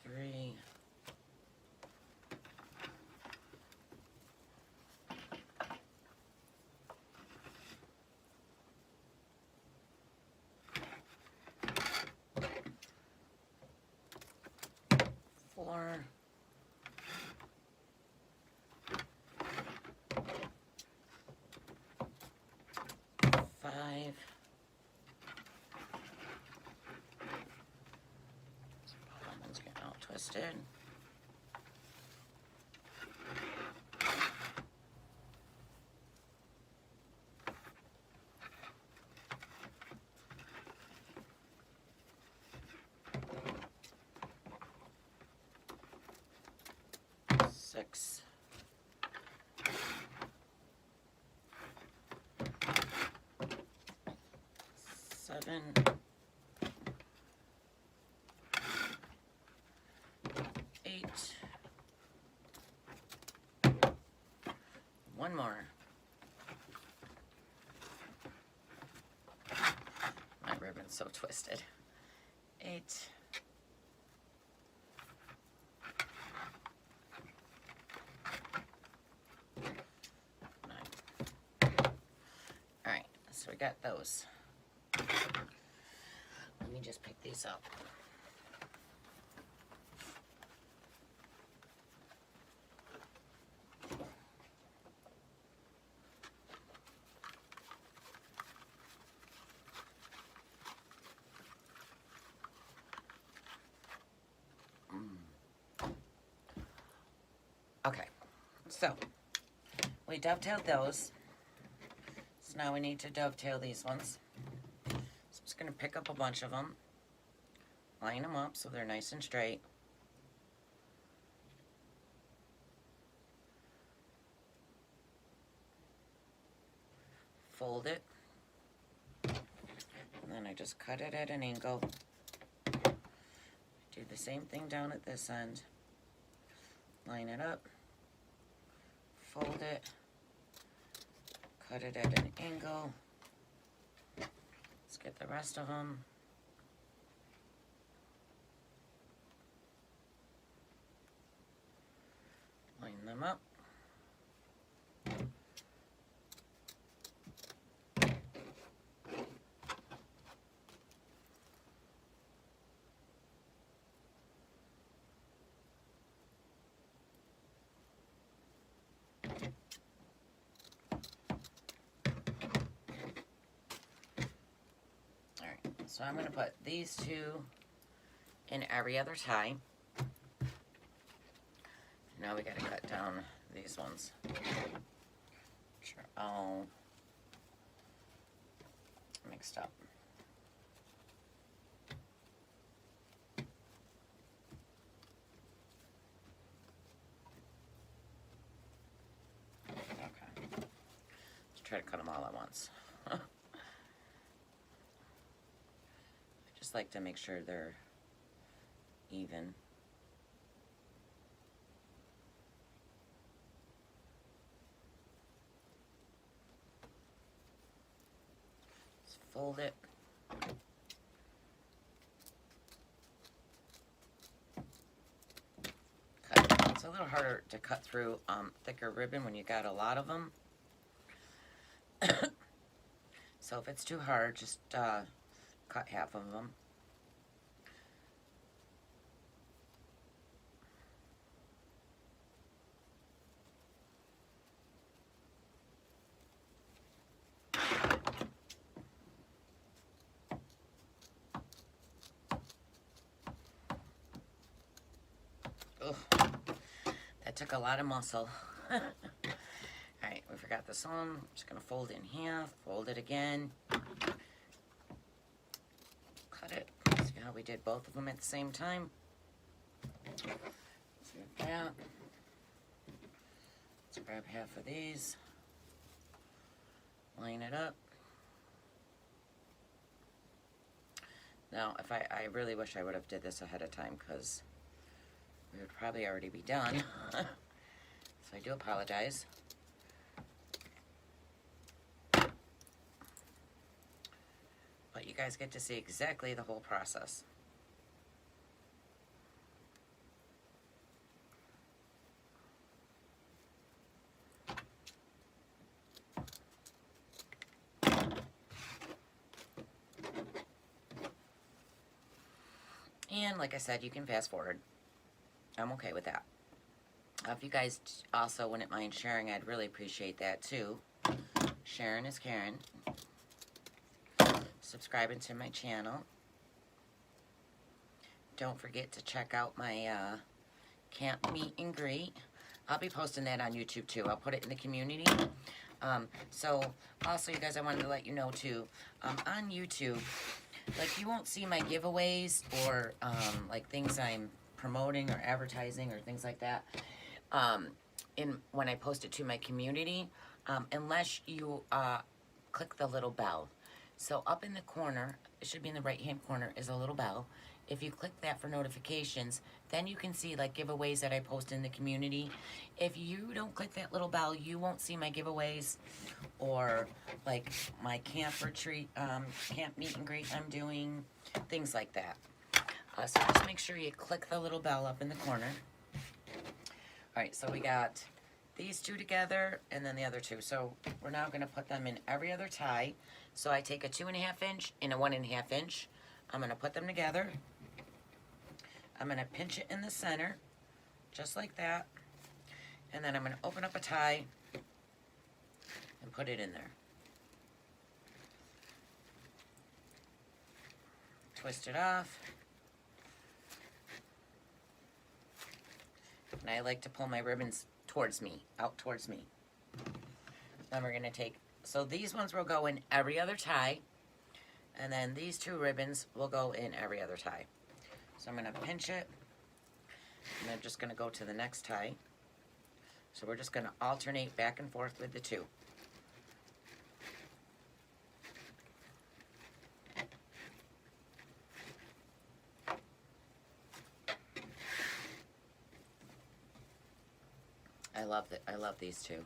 3, 4, 5, 's getting all twisted. 6, 7, 8, 1 more. My ribbon's so twisted. 8, 9. Alright, so we got those. Let me just pick these up. Okay, so we dovetailed those. So now we need to dovetail these ones. So I'm just going to pick up a bunch of them, line them up so they're nice and straight. Fold it, and then I just cut it at an angle. Do the same thing down at this end. Line it up, fold it, cut it at an angle. Let's get the rest of them. them up. Alright, so I'm going to put these two in every other tie. Now we got to cut down these ones, which are all mixed up. Okay, let's try to cut them all at once. I just like to make sure they're even. Fold it. Cut. It's a little harder to cut through thicker ribbon when you got a lot of them. So if it's too hard, just cut half of them. Ugh, that took a lot of muscle. Alright, we forgot this one. I'm just going to fold it in half, fold it again, cut it. See how we did both of them at the same time? Let's do that. Let's grab half of these, line it up. Now, if I really wish I would have did this ahead of time, because we would probably already be done. So I do apologize. But you guys get to see exactly the whole process. And like I said, you can fast forward. I'm okay with that. If you guys also wouldn't mind sharing, I'd really appreciate that too. Sharing is Karen. Subscribing to my channel. Don't forget to check out my camp meet and greet. I'll be posting that on YouTube too. I'll put it in the community. So also, you guys, I wanted to let you know too, on YouTube, like, you won't see my giveaways or like things I'm promoting or advertising or things like that when I post it to my community, unless you click the little bell. So up in the corner, it should be in the right hand corner, is a little bell. If you click that for notifications, then you can see like giveaways that I post in the community. If you don't click that little bell, you won't see my giveaways or like my camp retreat, camp meet and greet I'm doing, things like that. So just make sure you click the little bell up in the corner. Alright, so we got these two together and then the other two. So we're now going to put them in every other tie. So I take a 2.5 inch and a 1.5 inch. I'm going to put them together. I'm going to pinch it in the center, just like that. And then I'm going to open up a tie and put it in there. Twist it off. And I like to pull my ribbons towards me, out towards me. Then we're going to take, so these ones will go in every other tie. And then these two ribbons will go in every other tie. So I'm going to pinch it. And I'm just going to go to the next tie. So we're just going to alternate back and forth with the two. I love these two.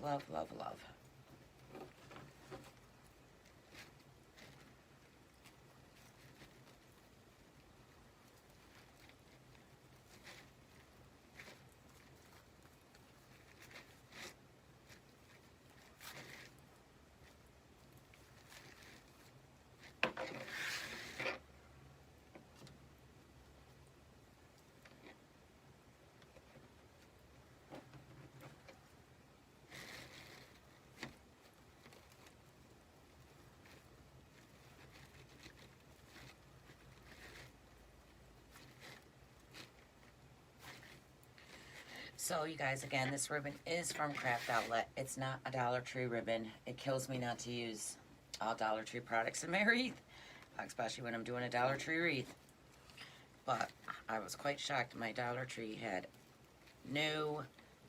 Love, love, love. So you guys, again, this ribbon is from Craft Outlet. It's not a Dollar Tree ribbon. It kills me not to use all Dollar Tree products in my wreath, especially when I'm doing a Dollar Tree wreath. But I was quite shocked my Dollar Tree had no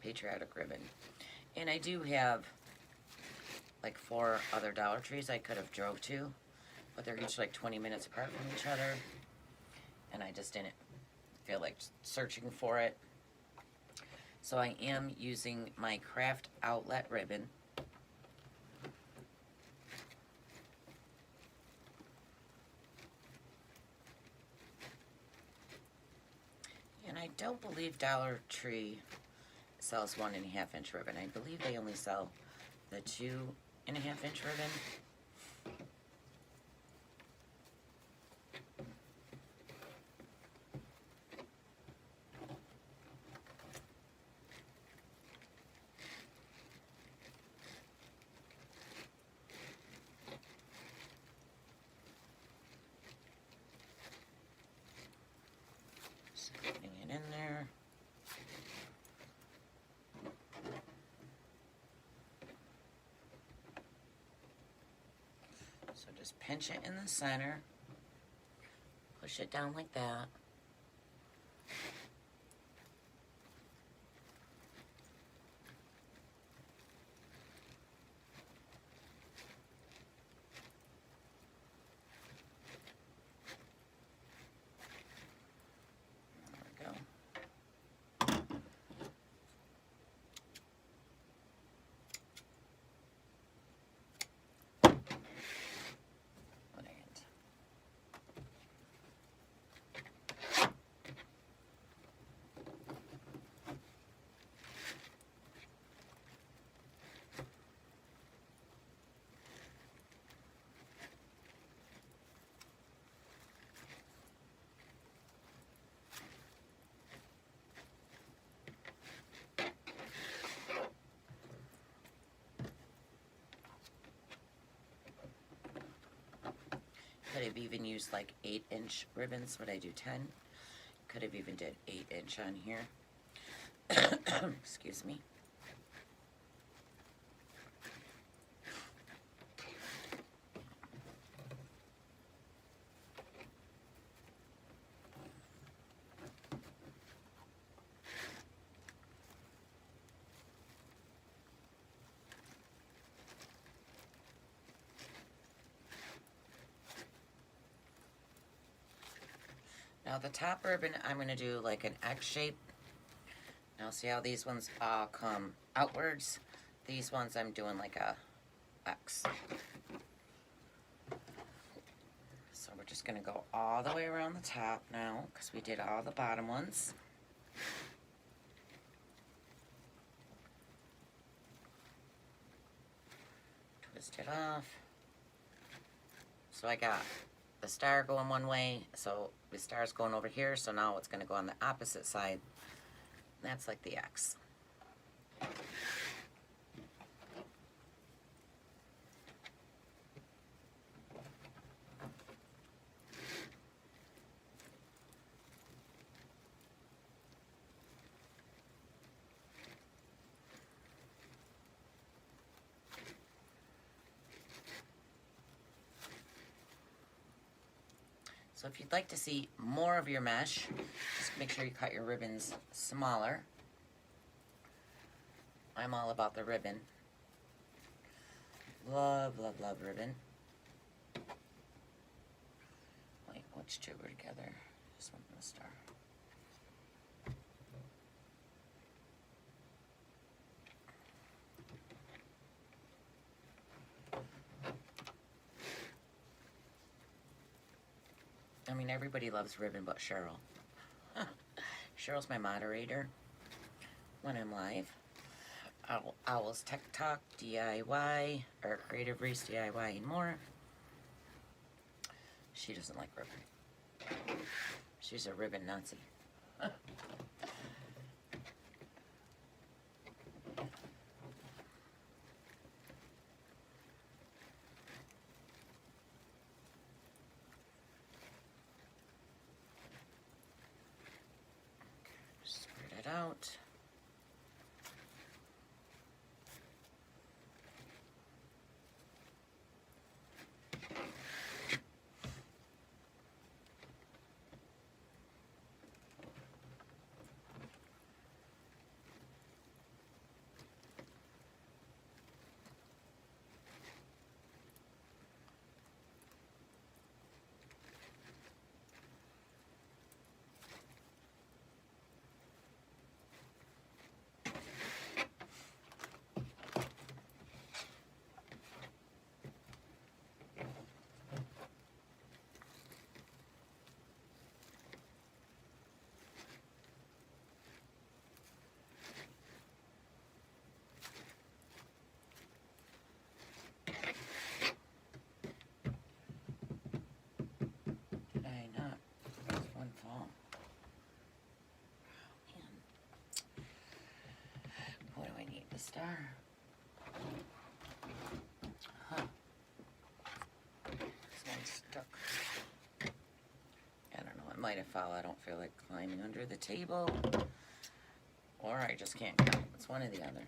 patriotic ribbon. And I do have like 4 other Dollar Trees I could have drove to, but they're each like 20 minutes apart from each other, and I just didn't feel like searching for it. So I am using my Craft Outlet ribbon. And I don't believe Dollar Tree sells 1.5 inch ribbon. I believe they only sell the 2.5 inch ribbon. Putting it in there. So just pinch it in the center, push it down like that. Could have even used like 8-inch ribbons, but I do 10. Could have even did 8-inch on here. Excuse me. Now the top ribbon, I'm going to do like an X shape. Now see how these ones all come outwards? These ones I'm doing like a X. So we're just going to go all the way around the top now, because we did all the bottom ones. Twist it off. So I got the star going one way, so the star's going over here, so now it's going to go on the opposite side. That's like the X. So if you'd like to see more of your mesh, just make sure you cut your ribbons smaller. I'm all about the ribbon. Love, love, love ribbon. Wait, which two were together? This one and the star. I mean, everybody loves ribbon but Cheryl. Cheryl's my moderator when I'm live. Owl's Tech Talk, DIY, or Creative Wreaths, DIY, and more. She doesn't like ribbon. She's a ribbon Nazi. Spread it out. star. Huh. This one's stuck. I don't know, it might have fallen. I don't feel like climbing under the table. Or I just can't count. It's one or the other.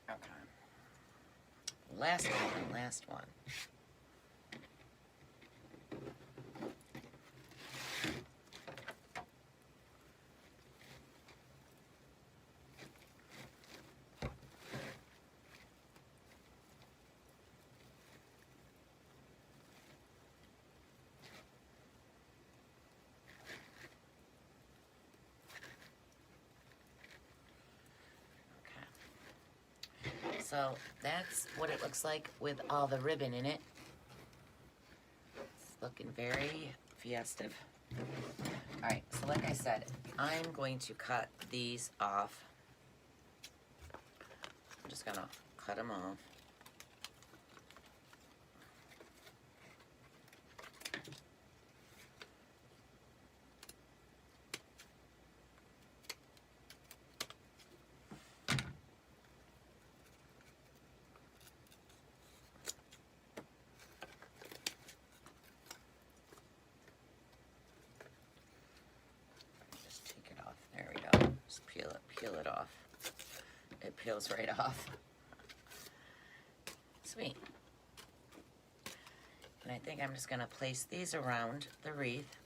Okay. Last one. So that's what it looks like with all the ribbon in it. It's looking very festive. Alright, so like I said, I'm going to cut these off. I'm just gonna cut them off. Peel it off. It peels right off. Sweet. And I think I'm just gonna place these around the wreath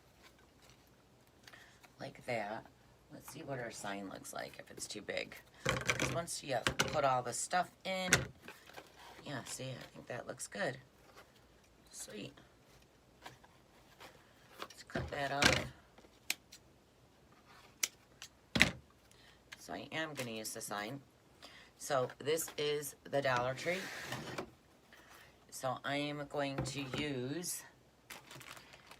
like that. Let's see what our sign looks like if it's too big. Because once you put all the stuff in, yeah, see, I think that looks good. Sweet. Let's cut that off. So I am going to use the sign. So this is the Dollar Tree. So I am going to use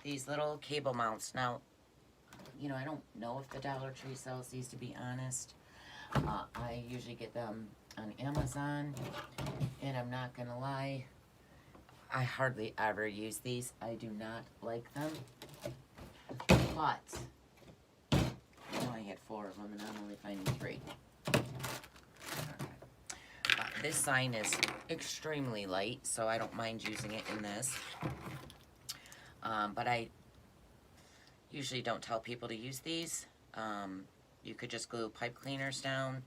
these little cable mounts. Now, you know, I don't know if the Dollar Tree sells these, to be honest. I usually get them on Amazon, and I'm not going to lie, I hardly ever use these. I do not like them. But I had 4 of them and I'm only finding 3. This sign is extremely light, so I don't mind using it in this. But I usually don't tell people to use these. You could just glue pipe cleaners down.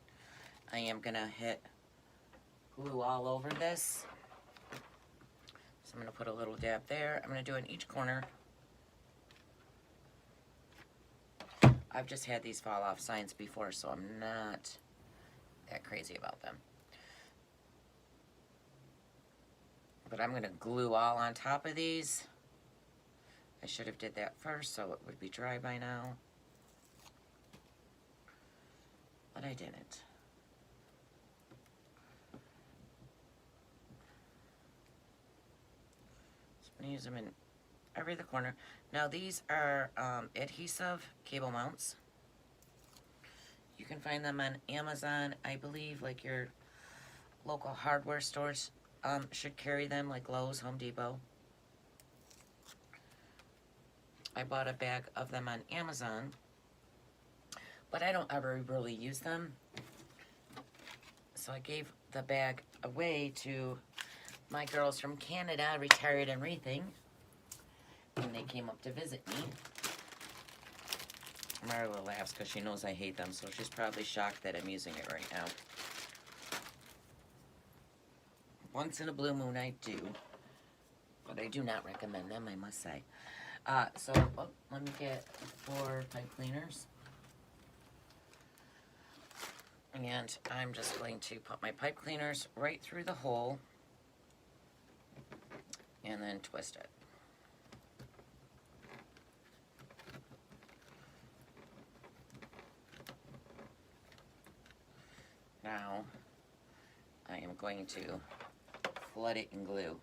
I am gonna hit glue all over this. So I'm gonna put a little dab there. I'm gonna do it in each corner. I've just had these fall off signs before, so I'm not that crazy about them. But I'm going to glue all on top of these. I should have did that first so it would be dry by now. But I didn't. So I'm going to use them in every other corner. Now these are adhesive cable mounts. You can find them on Amazon. I believe like your local hardware stores should carry them, like Lowe's, Home Depot. I bought a bag of them on Amazon, but I don't ever really use them. So I gave the bag away to my girls from Canada, Retired and Rething. When they came up to visit me. Marla laughs because she knows I hate them, so she's probably shocked that I'm using it right now. Once in a blue moon I do, but I do not recommend them, I must say. Let me get 4 pipe cleaners. And I'm just going to put my pipe cleaners right through the hole and then twist it. Now, I am going to flood it in glue.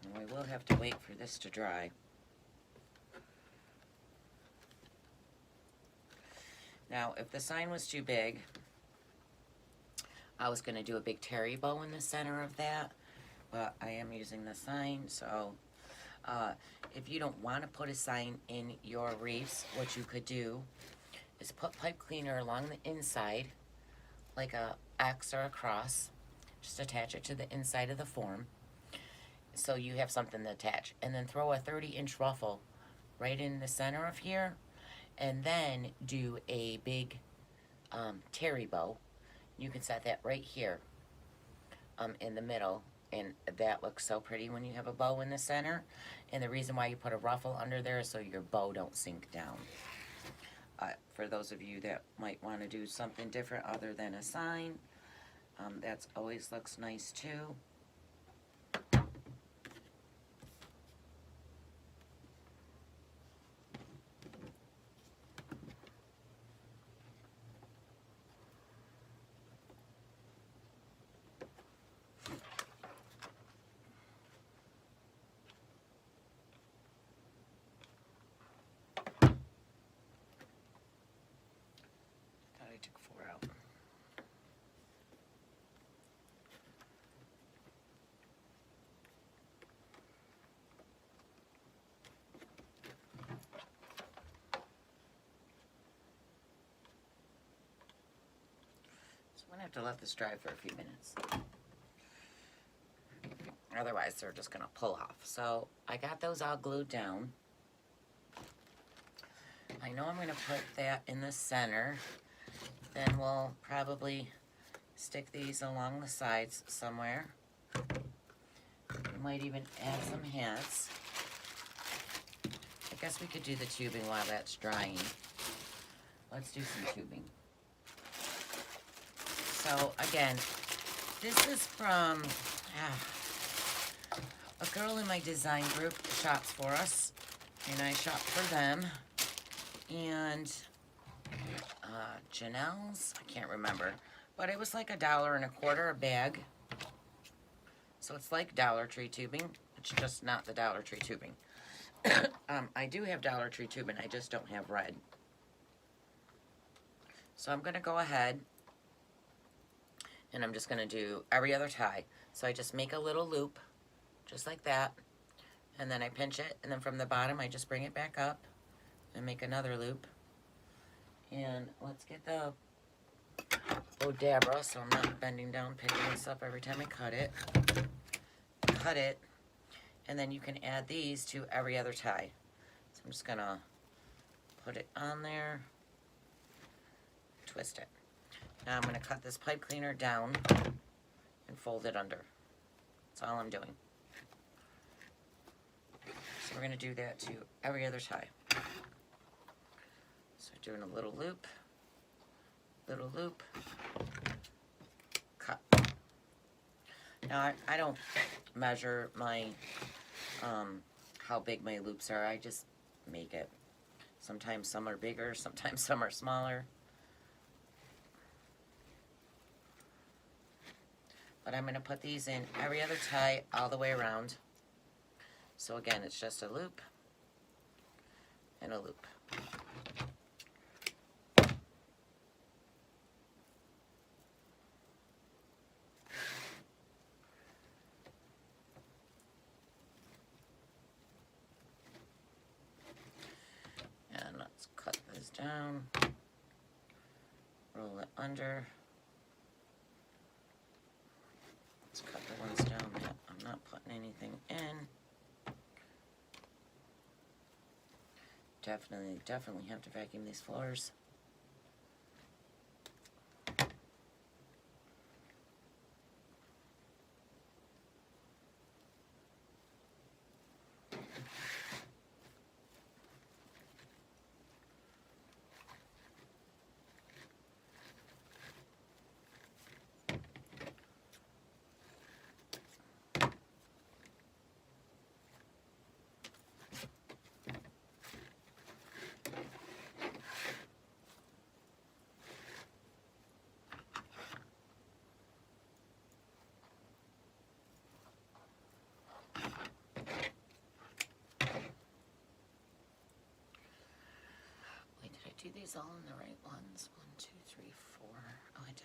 And we will have to wait for this to dry. Now, if the sign was too big, I was going to do a big terry bow in the center of that, but I am using the sign. So if you don't want to put a sign in your wreaths, what you could do is put pipe cleaner along the inside, like a X or a cross. Just attach it to the inside of the form, so you have something to attach. And then throw a 30-inch ruffle right in the center of here, and then do a big terry bow. You can set that right here in the middle, and that looks so pretty when you have a bow in the center. And the reason why you put a ruffle under there is so your bow don't sink down. For those of you that might want to do something different other than a sign, that's always looks nice too. Thought I took 4 out. I'm gonna have to let this dry for a few minutes. Otherwise, they're just gonna pull off. So I got those all glued down. I know I'm gonna put that in the center. Then we'll probably stick these along the sides somewhere. We might even add some hats. I guess we could do the tubing while that's drying. Let's do some tubing. So again, this is from a girl in my design group shops for us, and I shop for them. And Janelle's, I can't remember, but it was like $1.25 a bag. So it's like Dollar Tree tubing. It's just not the Dollar Tree tubing. I do have Dollar Tree tubing, I just don't have red. So I'm gonna go ahead and I'm just gonna do every other tie. So I just make a little loop, just like that, and then I pinch it, and then from the bottom I just bring it back up and make another loop. And let's get the Odabra, so I'm not bending down, picking this up every time I cut it. Cut it, and then you can add these to every other tie. So I'm just gonna put it on there, twist it. Now I'm gonna cut this pipe cleaner down and fold it under. That's all I'm doing. So we're gonna do that to every other tie. So doing a little loop, cut. Now I don't measure my, how big my loops are, I just make it. Sometimes some are bigger, sometimes some are smaller. But I'm gonna put these in every other tie all the way around. So again, it's just a loop and a loop. And let's cut this down, roll it under. Let's cut the ones down that I'm not putting anything in. Definitely have to vacuum these floors. Do these all in the right ones? 1, 2, 3, 4. Oh, I did.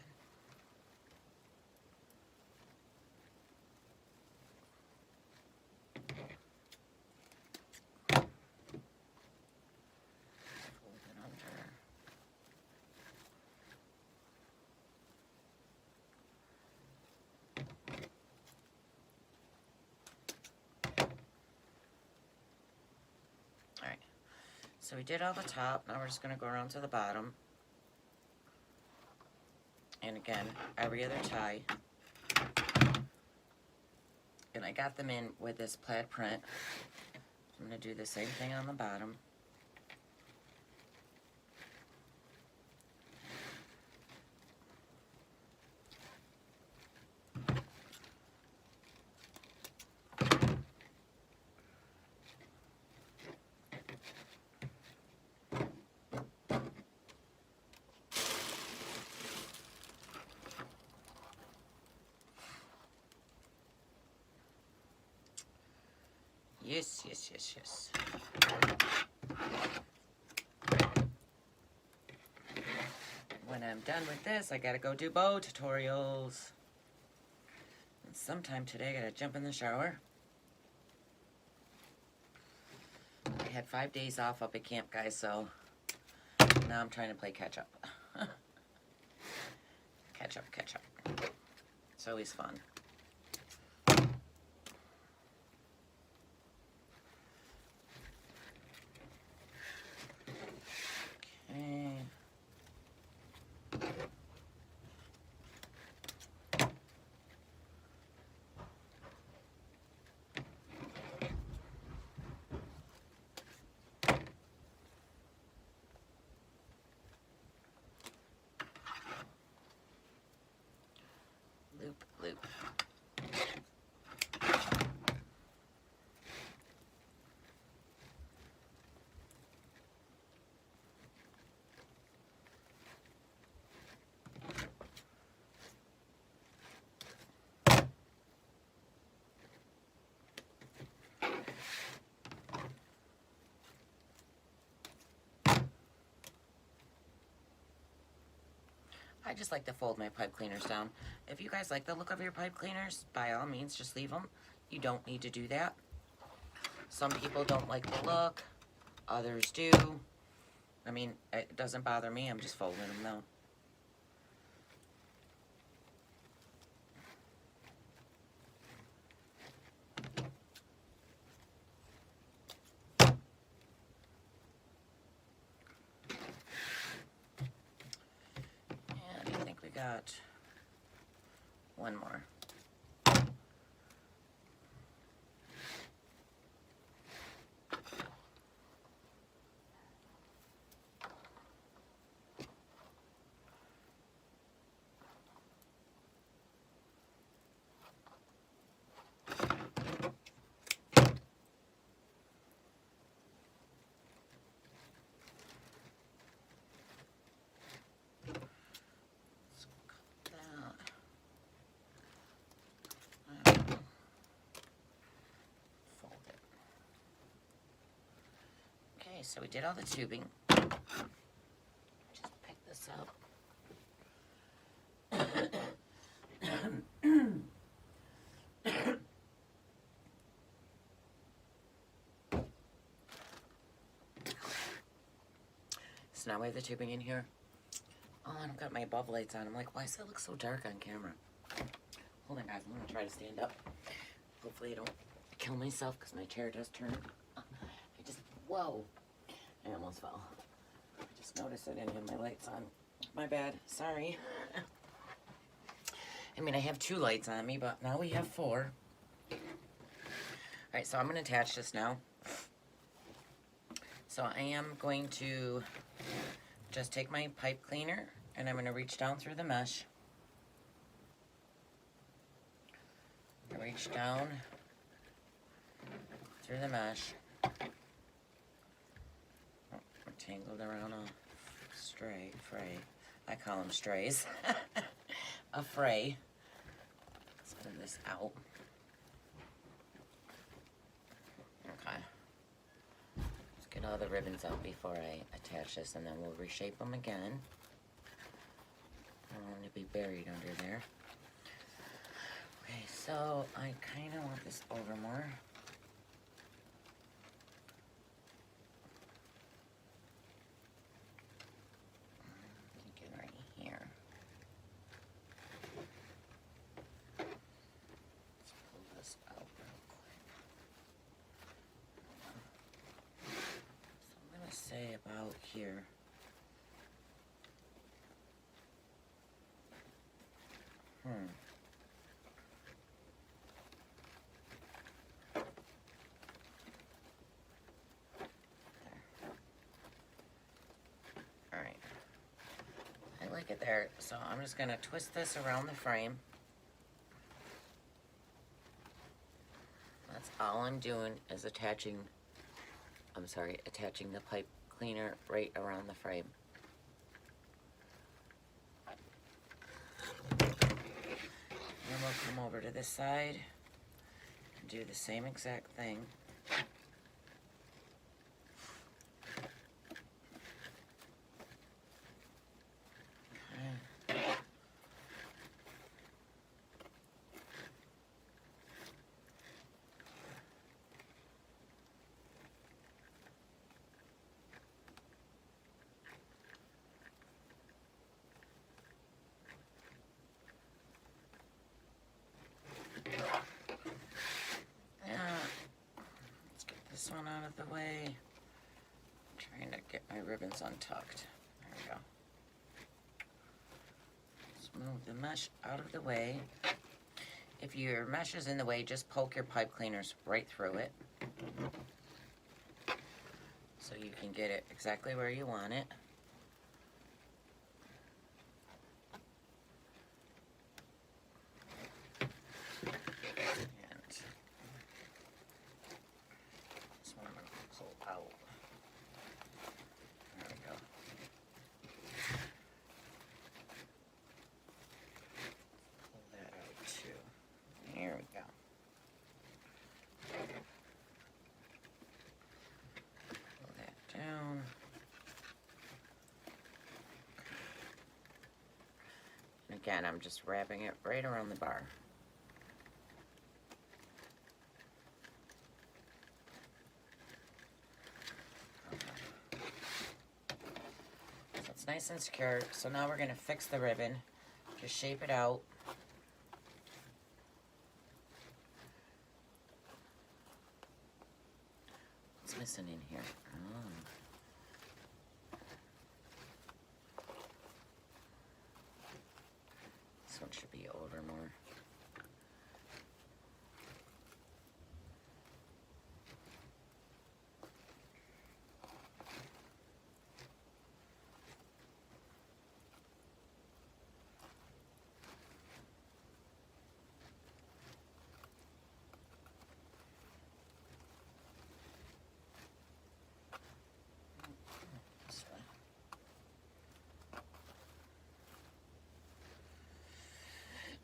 So we did all the top. Now we're just going to go around to the bottom. And again, every other tie. And I got them in with this plaid print. I'm going to do the same thing on the bottom. Yes, yes, yes, yes. When I'm done with this, I gotta go do bow tutorials. And sometime today, I gotta jump in the shower. I had 5 days off up at camp, guys, so now I'm trying to play catch up. Catch up, catch up. It's always fun. Okay. Loop, loop. I just like to fold my pipe cleaners down. If you guys like the look of your pipe cleaners, by all means, just leave them. You don't need to do that. Some people don't like the look, others do. I mean, it doesn't bother me, I'm just folding them though. And I think we got one more. So we did all the tubing. Just pick this up. So now we have the tubing in here. Oh, and I've got my above lights on. I'm like, why does that look so dark on camera? Hold on, guys. I'm going to try to stand up. Hopefully I don't kill myself because my chair does turn. Whoa. I almost fell. I just noticed I didn't have my lights on. My bad. Sorry. I mean, I have 2 lights on me, but now we have 4. Alright, so I'm going to attach this now. So I am going to just take my pipe cleaner and I'm going to reach down through the mesh. Reach down through the mesh. Tangled around a fray. I call them strays. A fray. Let's pull this out. Okay. Let's get all the ribbons out before I attach this, and then we'll reshape them again. I don't want it to be buried under there. Okay, so I kind of want this over more. Alright. I like it there, so I'm just going to twist this around the frame. That's all I'm doing is attaching the pipe cleaner right around the frame. And we'll come over to this side and do the same exact thing. This one out of the way. I'm trying to get my ribbons untucked. There we go. Let's move the mesh out of the way. If your mesh is in the way, just poke your pipe cleaners right through it, so you can get it exactly where you want it. Again, I'm just wrapping it right around the bar. So it's nice and secure. So now we're going to fix the ribbon. Just shape it out. What's missing in here? Oh. This one should be over more.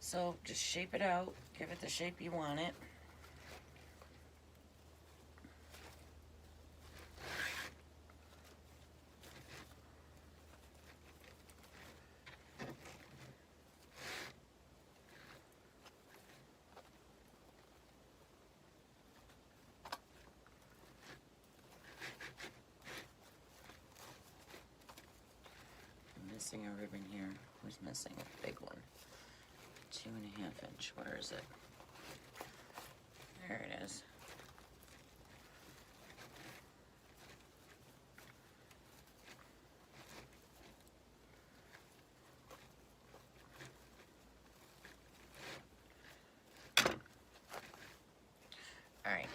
So just shape it out, give it the shape you want it. I'm missing a ribbon here. Who's missing a big one? 2.5 inch. Where is it? There it is. All right.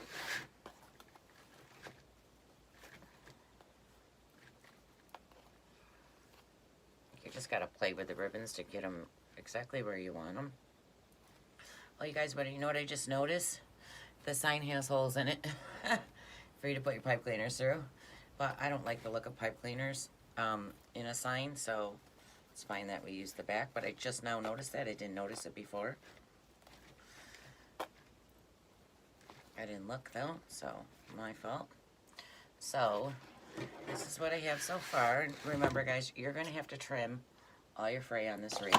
You just gotta play with the ribbons to get them exactly where you want them. Well, you guys, you know what I just noticed? The sign has holes in it for you to put your pipe cleaners through. But I don't like the look of pipe cleaners in a sign, so it's fine that we use the back. But I just now noticed that. I didn't notice it before. I didn't look, though, so my fault. So this is what I have so far. Remember, guys, you're going to have to trim all your fray on this rig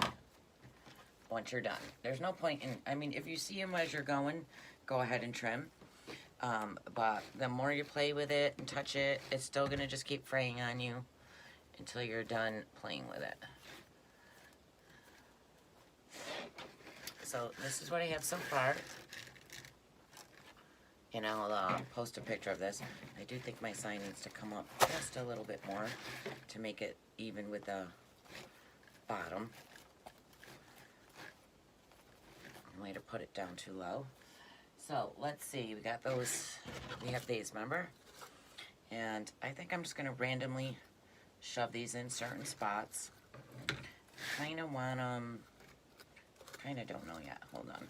once you're done. There's no point in, I mean, if you see them as you're going, go ahead and trim. But the more you play with it and touch it, it's still going to just keep fraying on you until you're done playing with it. So this is what I have so far. And I'll post a picture of this. I do think my sign needs to come up just a little bit more to make it even with the bottom. might have put it down too low. So let's see, we got those, we have these, remember? And I think I'm just gonna randomly shove these in certain spots. Kinda want them, kinda don't know yet, hold on.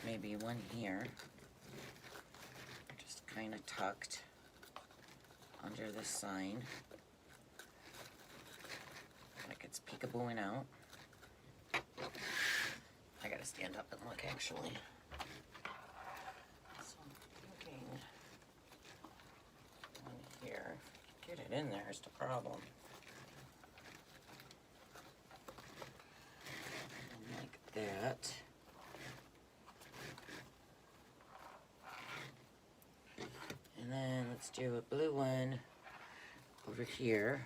Maybe one here, just kinda tucked under the sign. Like it's peekabooing out. I gotta stand up and look actually. So I'm thinking one here. Get it in there is the problem. And like that. And then let's do a blue one over here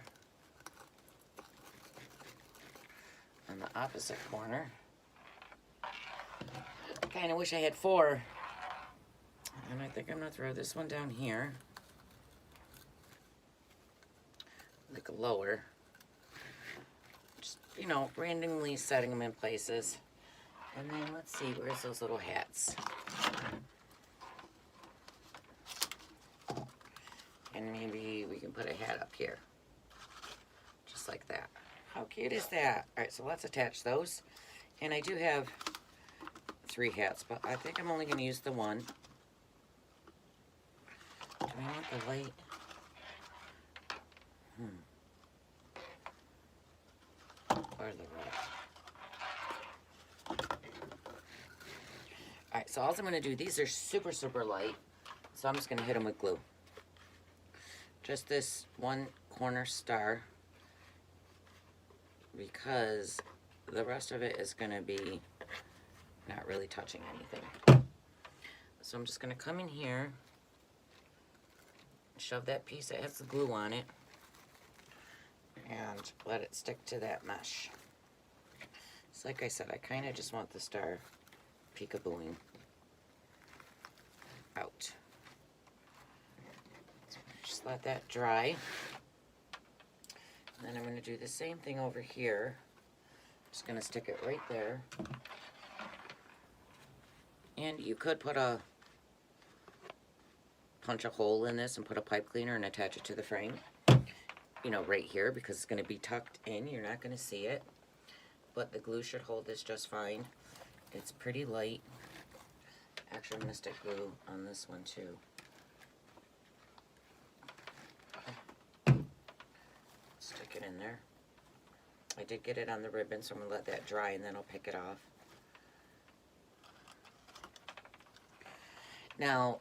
on the opposite corner. I kind of wish I had 4. And I think I'm going to throw this one down here. Like lower. Just, you know, randomly setting them in places. And then let's see, where's those little hats? And maybe we can put a hat up here. Just like that. How cute is that? Alright, so let's attach those. And I do have 3 hats, but I think I'm only going to use the one. Do I want the light? Or the red? Alright, so all I'm going to do, these are super, super light. So I'm just going to hit them with glue. Just this one corner star. Because the rest of it is going to be not really touching anything. So I'm just going to come in here, shove that piece that has the glue on it, and let it stick to that mesh. So like I said, I kind of just want the star peekabooing out. So just let that dry. And then I'm going to do the same thing over here. Just going to stick it right there. And you could punch a hole in this and put a pipe cleaner and attach it to the frame. You know, right here, because it's going to be tucked in. You're not going to see it. But the glue should hold this just fine. It's pretty light. Actually, I'm going to stick glue on this one too. Stick it in there. I did get it on the ribbon, so I'm going to let that dry and then I'll pick it off. Now,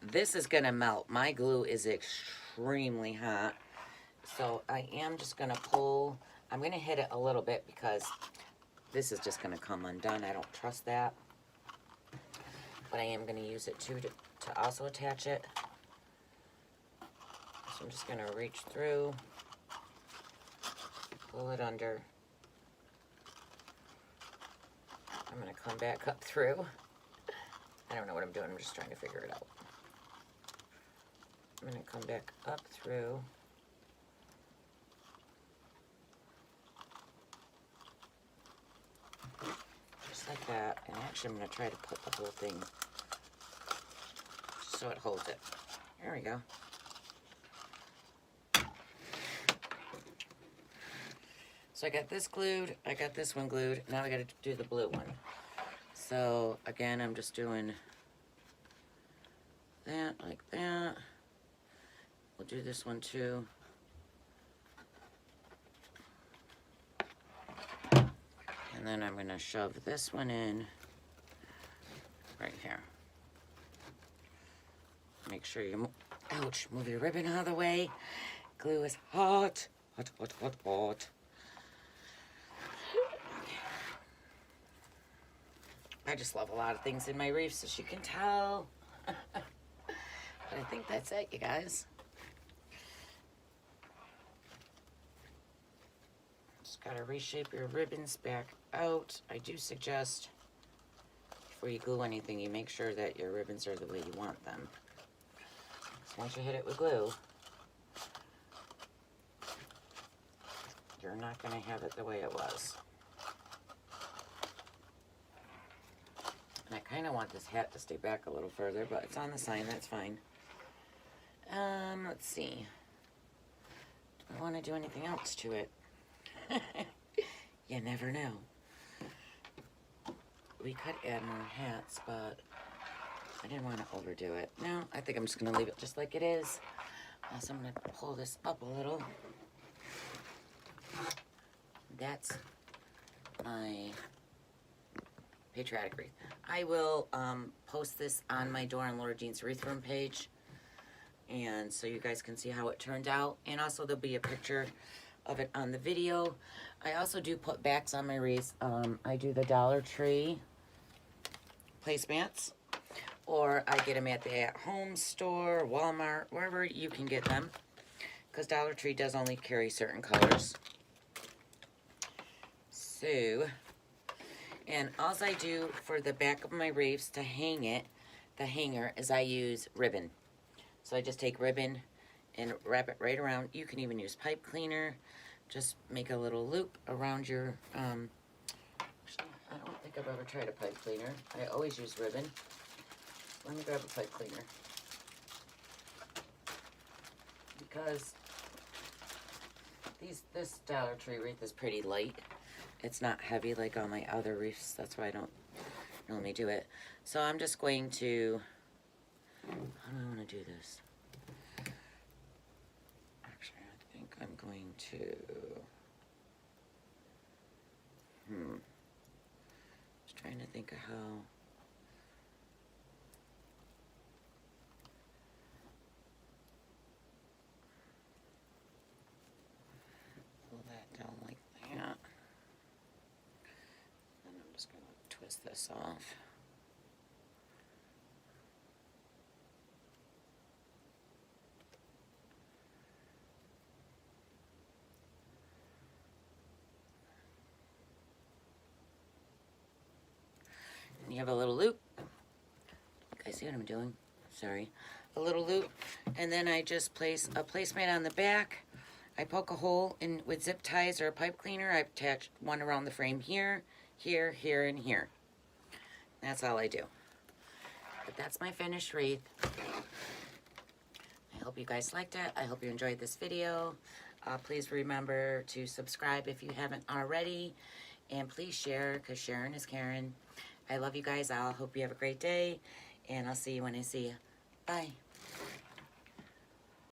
this is going to melt. My glue is extremely hot. So I am just going to pull, I'm going to hit it a little bit because this is just going to come undone. I don't trust that. But I am going to use it too to also attach it. So I'm just going to reach through, pull it under. I'm going to come back up through. I don't know what I'm doing, I'm just trying to figure it out. I'm going to come back up through. Just like that. And actually I'm going to try to put the whole thing so it holds it. There we go. So I got this glued, I got this one glued, now I got to do the blue one. So again, I'm just doing that like that. We'll do this one too. And then I'm going to shove this one in right here. Make sure you, ouch, move your ribbon out of the way. Glue is hot, hot, hot, hot, hot. I just love a lot of things in my reefs, as you can tell. But I think that's it, you guys. Just gotta reshape your ribbons back out. I do suggest, before you glue anything, you make sure that your ribbons are the way you want them. So once you hit it with glue, you're not gonna have it the way it was. And I kind of want this hat to stay back a little further, but it's on the sign, that's fine. Let's see. Do I want to do anything else to it? You never know. We could add more hats, but I didn't want to overdo it. No, I think I'm just going to leave it just like it is. So I'm going to pull this up a little. That's my patriotic wreath. I will post this on my Dora and Laura Jean's Wreath Room page, and so you guys can see how it turned out. And also there'll be a picture of it on the video. I also do put backs on my wreaths. I do the Dollar Tree placemats, or I get them at the at-home store, Walmart, wherever you can get them, because Dollar Tree does only carry certain colors. So, and all I do for the back of my wreaths to hang it, the hanger, is I use ribbon. So I just take ribbon and wrap it right around. You can even use pipe cleaner. Just make a little loop around your, actually, I don't think I've ever tried a pipe cleaner. I always use ribbon. Let me grab a pipe cleaner. Because this Dollar Tree wreath is pretty light. It's not heavy like all my other wreaths. That's why I don't normally do it. So I'm just going to, how do I want to do this? Actually, I think I'm going to, just trying to think of how. Pull that down like that. And I'm just going to twist this off. You have a little loop. You guys see what I'm doing? Sorry. A little loop. And then I just place a placemat on the back. I poke a hole in with zip ties or a pipe cleaner. I've attached one around the frame here, here, here, and here. That's all I do. But that's my finished wreath. I hope you guys liked it. I hope you enjoyed this video. Please remember to subscribe if you haven't already. And please share, because sharing is caring. I love you guys. I hope you have a great day, and I'll see you when I see you. Bye.